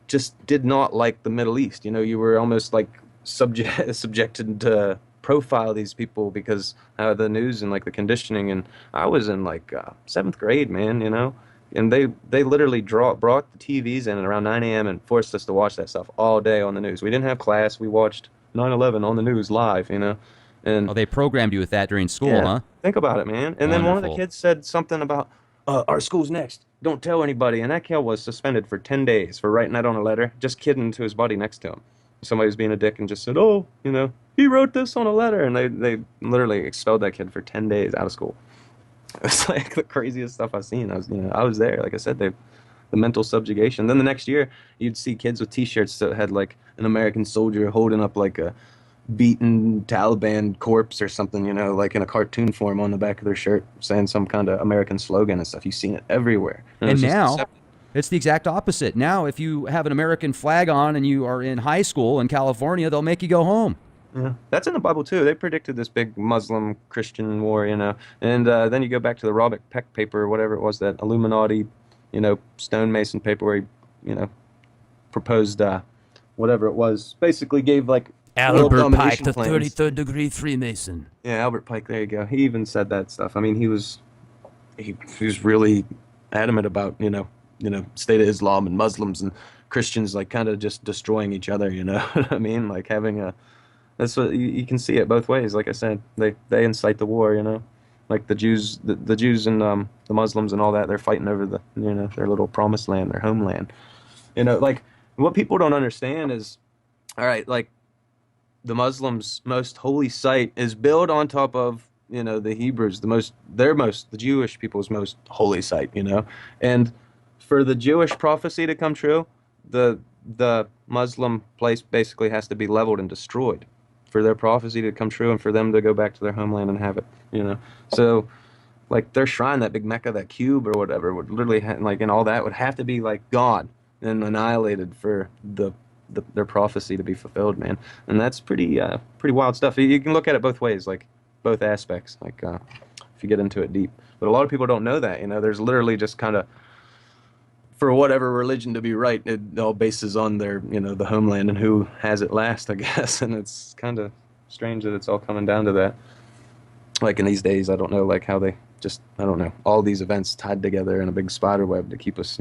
just did not like the Middle East. You were almost like subjected to profile these people because the news and like the conditioning. And I was in like 7th grade, man, and they literally brought the TVs in at around 9 a.m. and forced us to watch that stuff all day on the news. We didn't have class. We watched 9/11 on the news live, and Oh, they programmed you with that during school, yeah, huh? think about it, man. And then one of the Wonderful. kids said something about, our school's next. Don't tell anybody. And that kid was suspended for 10 days for writing that on a letter, just kidding to his buddy next to him. Somebody was being a dick and just said, oh, he wrote this on a letter. And they literally expelled that kid for 10 days out of school. It's like the craziest stuff I've seen. I was there. Like I said, the mental subjugation. Then the next year, you'd see kids with T-shirts that had like an American soldier holding up like a beaten Taliban corpse or something, like in a cartoon form on the back of their shirt, saying some kind of American slogan and stuff. You've seen it everywhere. And it And was just now accepted. it's the exact opposite. Now, if you have an American flag on and you are in high school in California, they'll make you go home. Yeah, that's in the Bible too. They predicted this big Muslim Christian war, and then you go back to the Robert Peck paper or whatever it was, that Illuminati, stonemason paper where he, you know, proposed whatever it was, basically gave like world Albert Pike, domination the plans. 33rd degree Freemason. Yeah, Albert Pike. There you go. He even said that stuff. I mean, he was really adamant about state of Islam and Muslims and Christians like kind of just destroying each other. You know what I mean? Like having a that's what you can see it both ways. Like I said, they incite the war. Like the Jews and the Muslims and all that. They're fighting over their little promised land, their homeland. Like what people don't understand is, all right, like the Muslims' most holy site is built on top of the Hebrews, the Jewish people's most holy site, and for the Jewish prophecy to come true, the Muslim place basically has to be leveled and destroyed for their prophecy to come true and for them to go back to their homeland and have it. So like their shrine, that big Mecca, that cube or whatever, would literally and all that would have to be like gone and annihilated for their prophecy to be fulfilled, man. And that's pretty wild stuff. You can look at it both ways, like both aspects, like if you get into it deep. But a lot of people don't know that. There's literally just kind of, for whatever religion to be right, it all bases on their the homeland and who has it last, I guess. And it's kind of strange that it's all coming down to that. Like in these days, I don't know, like how they just, I don't know, all these events tied together in a big spider web to keep us,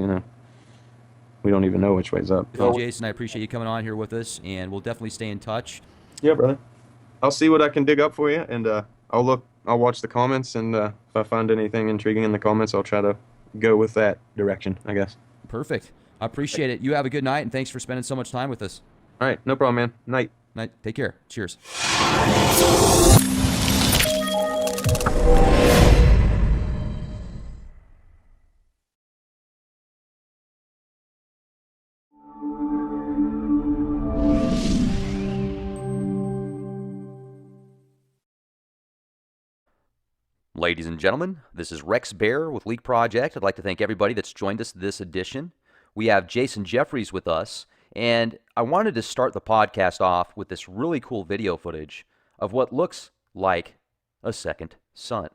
we don't even know which way's up. Well, Jason, I appreciate you coming on here with us, and we'll definitely stay in touch. Yeah, brother. I'll see what I can dig up for you, and I'll watch the comments, and if I find anything intriguing in the comments, I'll try to go with that direction, I guess. Perfect. I appreciate it. You have a good night, and thanks for spending so much time with us. All right, no problem, man. Night. Night. Take care. Cheers. Ladies and gentlemen, this is Rex Bear with Leak Project. I'd like to thank everybody that's joined us this edition. We have Jason Jeffries with us, and I wanted to start the podcast off with this really cool video footage of what looks like a second sun.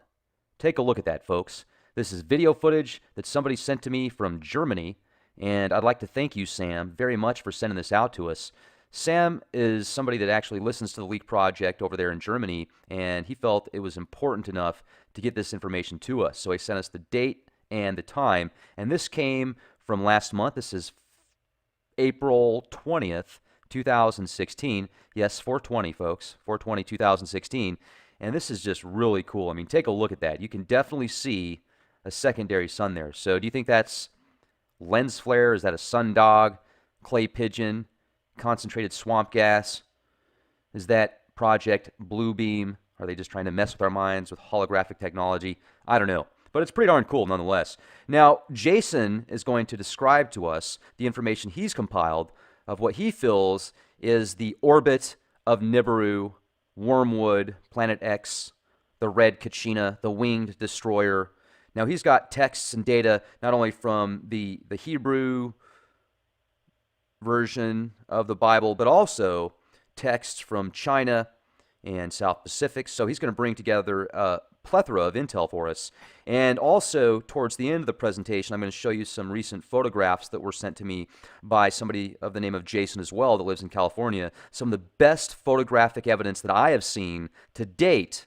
Take a look at that, folks. This is video footage that somebody sent to me from Germany, and I'd like to thank you, Sam, very much for sending this out to us. Sam is somebody that actually listens to the Leak Project over there in Germany, and he felt it was important enough to get this information to us. So he sent us the date and the time, and this came from last month. This is April 20th, 2016. Yes, 420, folks. 420-2016. And this is just really cool. I mean, take a look at that. You can definitely see a secondary sun there. So do you think that's lens flare? Is that a sundog, clay pigeon, concentrated swamp gas? Is that Project Bluebeam? Are they just trying to mess with our minds with holographic technology? I don't know. But it's pretty darn cool nonetheless. Now, Jason is going to describe to us the information he's compiled of what he feels is the orbit of Nibiru, Wormwood, Planet X, the Red Kachina, the Winged Destroyer. Now, he's got texts and data not only from the Hebrew version of the Bible, but also texts from China and South Pacific. So he's going to bring together a plethora of intel for us. And also, towards the end of the presentation, I'm going to show you some recent photographs that were sent to me by somebody of the name of Jason as well that lives in California. Some of the best photographic evidence that I have seen to date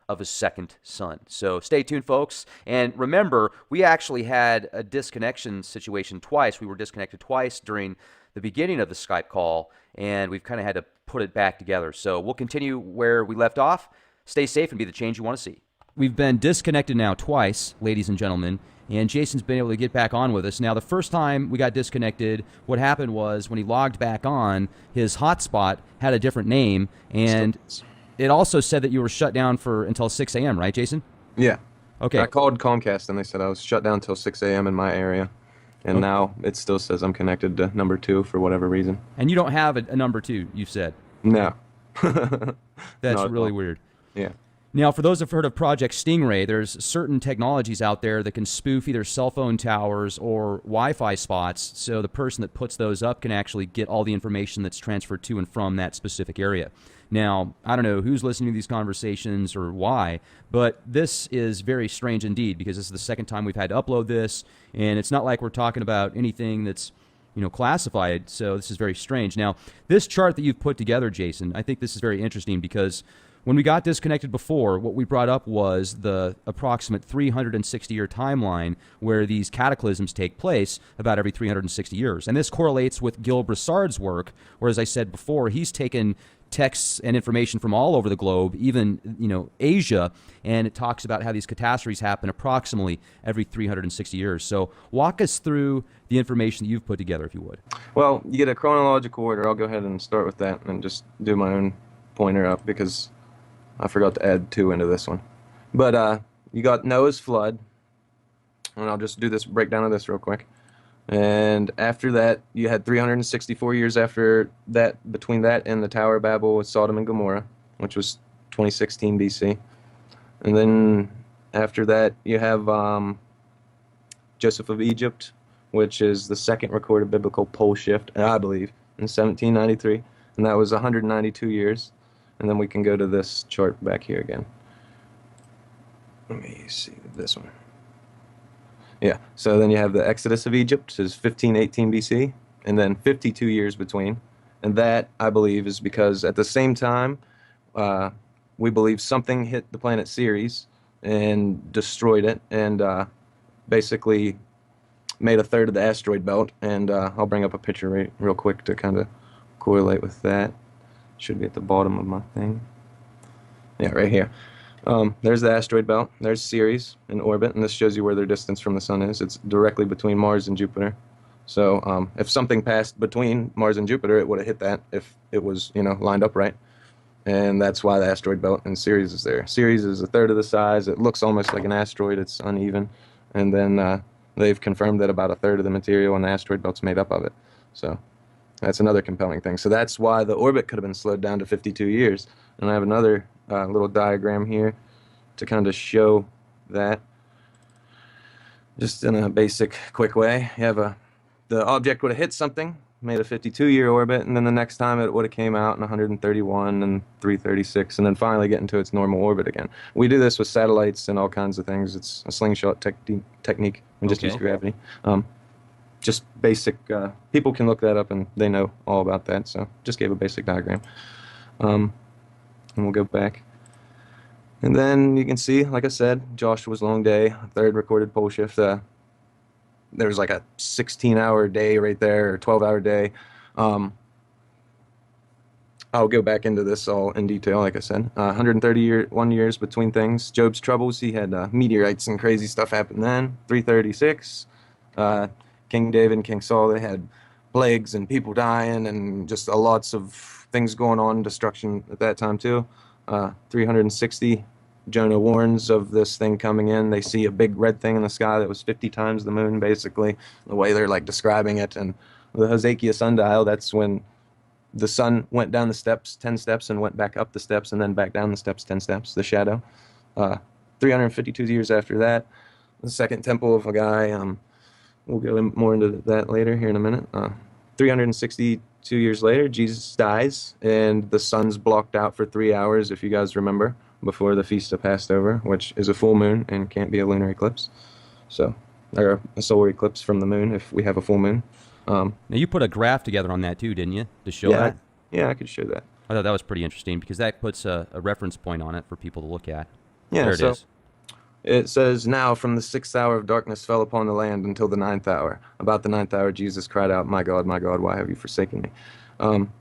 of a second sun. So stay tuned, folks. And remember, we actually had a disconnection situation twice. We were disconnected twice during the beginning of the Skype call, and we've kind of had to put it back together. So we'll continue where we left off. Stay safe and be the change you want to see. We've been disconnected now twice, ladies and gentlemen, and Jason's been able to get back on with us. Now, the first time we got disconnected, what happened was when he logged back on, his hotspot had a different name, and it also said that you were shut down for until 6 a.m., right, Jason? Yeah. Okay. I called Comcast, and they said I was shut down until 6 a.m. in my area. And now it still says I'm connected to number 2 for whatever reason. And you don't have a number 2, you said? No. That's really weird. Yeah. Now, for those who've heard of Project Stingray, there's certain technologies out there that can spoof either cell phone towers or Wi-Fi spots, so the person that puts those up can actually get all the information that's transferred to and from that specific area. Now, I don't know who's listening to these conversations or why, but this is very strange indeed, because this is the second time we've had to upload this, and it's not like we're talking about anything that's classified, so this is very strange. Now, this chart that you've put together, Jason, I think this is very interesting because when we got disconnected before, what we brought up was the approximate 360-year timeline where these cataclysms take place about every 360 years. And this correlates with Gill Broussard's work, where, as I said before, he's taken texts and information from all over the globe, even, Asia, and it talks about how these catastrophes happen approximately every 360 years. So walk us through the information that you've put together, if you would. Well, you get a chronological order. I'll go ahead and start with that and just do my own pointer up because I forgot to add 2 into this one. But you got Noah's flood, and I'll just do this breakdown of this real quick. And after that, you had 364 years after that, between that and the Tower of Babel with Sodom and Gomorrah, which was 2016 BC. And then after that, you have Joseph of Egypt, which is the second recorded biblical pole shift, I believe, in 1793. And that was 192 years. And then we can go to this chart back here again. Let me see this one. Yeah, so then you have the Exodus of Egypt, which is 1518 BC, and then 52 years between. And that, I believe, is because at the same time, we believe something hit the planet Ceres and destroyed it, and basically made a third of the asteroid belt. And I'll bring up a picture real quick to kind of correlate with that. Should be at the bottom of my thing. Yeah, right here. There's the asteroid belt. There's Ceres in orbit, and this shows you where their distance from the sun is. It's directly between Mars and Jupiter. So if something passed between Mars and Jupiter, it would have hit that if it was, lined up right. And that's why the asteroid belt in Ceres is there. Ceres is a third of the size. It looks almost like an asteroid. It's uneven. And then they've confirmed that about a third of the material in the asteroid belt's made up of it. So that's another compelling thing. So that's why the orbit could have been slowed down to 52 years. And I have another little diagram here to kind of show that just in a basic, quick way. You have the object would have hit something, made a 52-year orbit, and then the next time it would have came out in 131 and 336, and then finally get into its normal orbit again. We do this with satellites and all kinds of things. It's a slingshot technique. We just use gravity. Just basic, people can look that up and they know all about that, so just gave a basic diagram. And we'll go back. And then you can see, like I said, Joshua's long day, third recorded pole shift. There's like a 16-hour day right there, or 12-hour day. I'll go back into this all in detail, like I said. 131 years between things. Job's troubles, he had meteorites and crazy stuff happen then. 336. King David and King Saul, they had plagues and people dying and just lots of things going on, destruction at that time too. 360, Jonah warns of this thing coming in. They see a big red thing in the sky that was 50 times the moon, basically, the way they're like describing it. And the Hezekiah sundial, that's when the sun went down the steps 10 steps and went back up the steps and then back down the steps 10 steps, the shadow. 352 years after that, the second temple of a guy, we'll go more into that later here in a minute. 362 years later, Jesus dies, and the sun's blocked out for 3 hours, if you guys remember, before the Feast of Passover, which is a full moon and can't be a lunar eclipse. So, or a solar eclipse from the moon if we have a full moon. Now, you put a graph together on that too, didn't you, to show that? Yeah, I could show that. I thought that was pretty interesting because that puts a reference point on it for people to look at. Yeah, There it so is. it says, now from the 6th hour of darkness fell upon the land until the 9th hour. About the 9th hour, Jesus cried out, my God, why have you forsaken me? Um,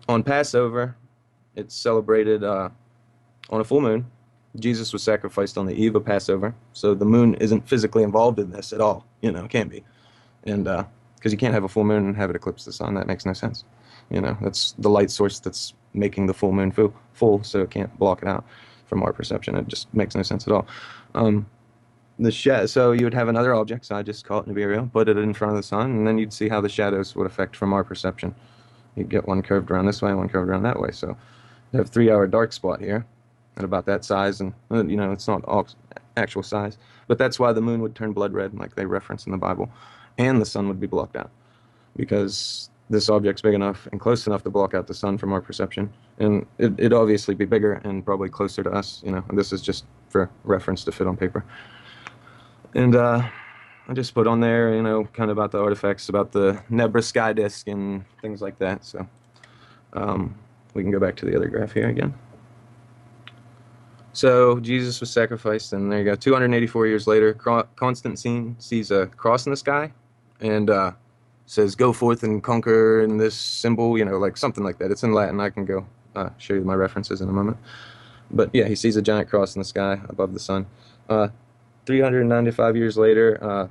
on Passover, it's celebrated on a full moon. Jesus was sacrificed on the eve of Passover, so the moon isn't physically involved in this at all. It can't be. And because you can't have a full moon and have it eclipse the sun, that makes no sense. That's the light source that's making the full moon full, so it can't block it out from our perception. It just makes no sense at all. Um, so you would have another object, so I just call it Nibiru, put it in front of the sun, and then you'd see how the shadows would affect from our perception. You'd get one curved around this way and one curved around that way. So you have 3 hour dark spot here at about that size, and it's not all actual size, but that's why the moon would turn blood red, like they reference in the Bible, and the sun would be blocked out because this object's big enough and close enough to block out the sun from our perception, and it'd obviously be bigger and probably closer to us. And this is just for reference to fit on paper. And I just put on there, kind of about the artifacts, about the Nebra sky disk and things like that. So we can go back to the other graph here again. So Jesus was sacrificed, and there you go. 284 years later, Constantine sees a cross in the sky, and says, "Go forth and conquer," in this symbol, like something like that. It's in Latin. I can go show you my references in a moment. But yeah, he sees a giant cross in the sky above the sun. 395 years later,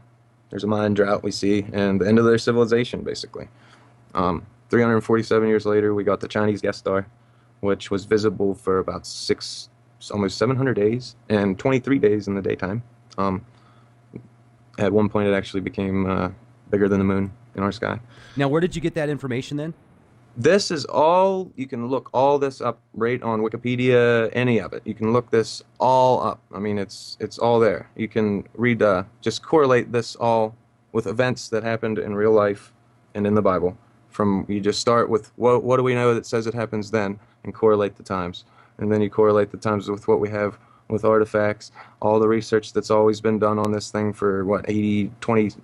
there's a Mayan drought we see, and the end of their civilization, basically. 347 years later, we got the Chinese guest star, which was visible for about almost 700 days, and 23 days in the daytime. At one point, it actually became bigger than the moon in our sky. Now, where did you get that information then? This is all, you can look all this up right on Wikipedia, any of it. You can look this all up. I mean, it's all there. You can read, just correlate this all with events that happened in real life and in the Bible. You just start with, what do we know that says it happens then, and correlate the times. And then you correlate the times with what we have with artifacts, all the research that's always been done on this thing for, 20,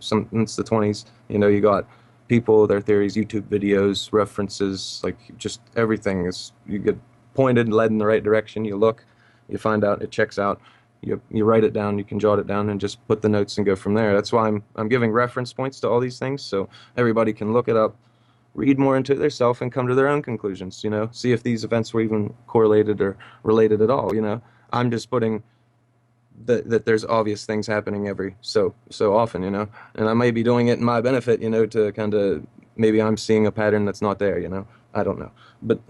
since the 20s. You got people, their theories, YouTube videos, references, like just everything you get pointed, led in the right direction. You look, you find out, it checks out. You write it down, you can jot it down, and just put the notes and go from there. That's why I'm giving reference points to all these things, so everybody can look it up, read more into it themselves, and come to their own conclusions. See if these events were even correlated or related at all. I'm just putting that there's obvious things happening every so often, and I may be doing it in my benefit, to kind of, maybe I'm seeing a pattern that's not there, I don't know. But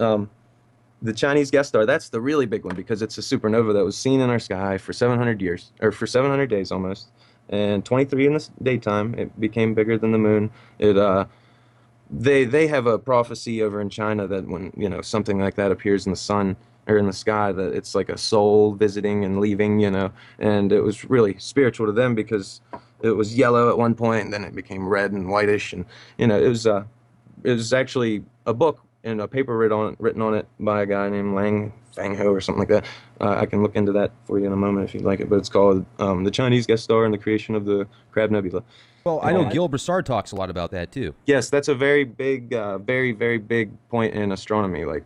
the Chinese guest star, that's the really big one, because it's a supernova that was seen in our sky for 700 years, or for 700 days almost, and 23 in the daytime. It became bigger than the moon. They have a prophecy over in China that when something like that appears in the sun or in the sky, that it's like a soul visiting and leaving, and it was really spiritual to them, because it was yellow at one point and then it became red and whitish, and it was actually a book and a paper written on it by a guy named Lang Fang Ho or something like that. I can look into that for you in a moment if you'd like it, but it's called The Chinese Guest Star and the Creation of the Crab Nebula. Well, I know Gill Broussard talks a lot about that too. Yes, that's a very big, very, very big point in astronomy. Like,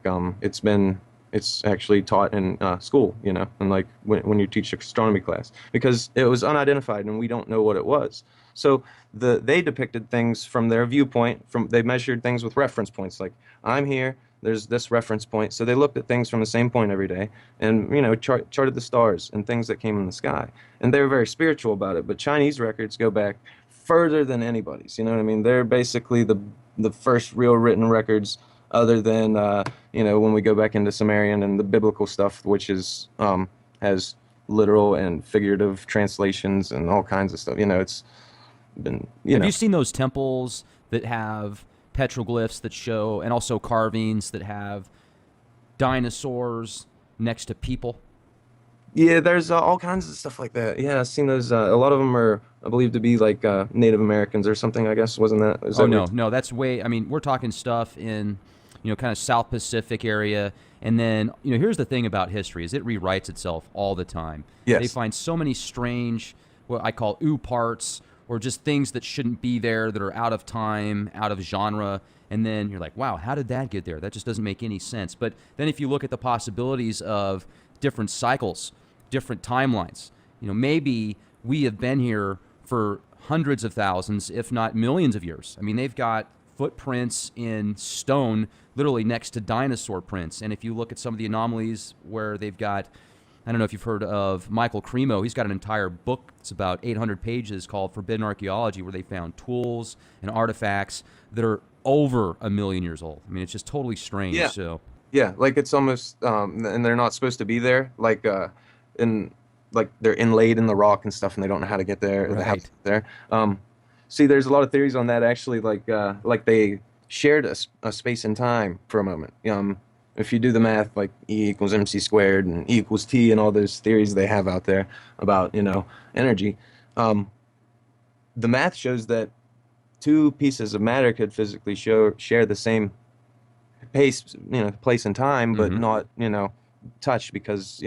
it's actually taught in school, and like when you teach astronomy class, because it was unidentified and we don't know what it was. So they depicted things from their viewpoint. They measured things with reference points. Like, I'm here, there's this reference point. So they looked at things from the same point every day, and charted the stars and things that came in the sky. And they were very spiritual about it. But Chinese records go back further than anybody's. You know what I mean? They're basically the first real written records, other than when we go back into Sumerian and the biblical stuff, which is has literal and figurative translations and all kinds of stuff. It's been Have you seen those temples that have petroglyphs that show, and also carvings that have dinosaurs next to people? Yeah, there's all kinds of stuff like that. Yeah, I've seen those. A lot of them are believed to be like Native Americans or something, I guess. Wasn't that? Oh, no, that's way. I mean, we're talking stuff in kind of South Pacific area. And then, here's the thing about history is it rewrites itself all the time. Yes. They find so many strange, what I call ooh parts, or just things that shouldn't be there, that are out of time, out of genre. And then you're like, wow, how did that get there? That just doesn't make any sense. But then if you look at the possibilities of different cycles, different timelines. Maybe we have been here for hundreds of thousands, if not millions of years. I mean, they've got footprints in stone literally next to dinosaur prints. And if you look at some of the anomalies where they've got, I don't know if you've heard of Michael Cremo. He's got an entire book. It's about 800 pages called Forbidden Archaeology, where they found tools and artifacts that are over 1 million years old. I mean, it's just totally strange. Yeah. So Yeah, like it's almost, and they're not supposed to be there. In like they're inlaid in the rock and stuff, and they don't know how to get there. Or they have to right. get there. See, there's a lot of theories on that actually. Like they shared a space and time for a moment. If you do the math, like E equals mc squared and E equals t, and all those theories they have out there about energy, the math shows that two pieces of matter could physically share the same pace, place and time, but Mm-hmm. not, touch because,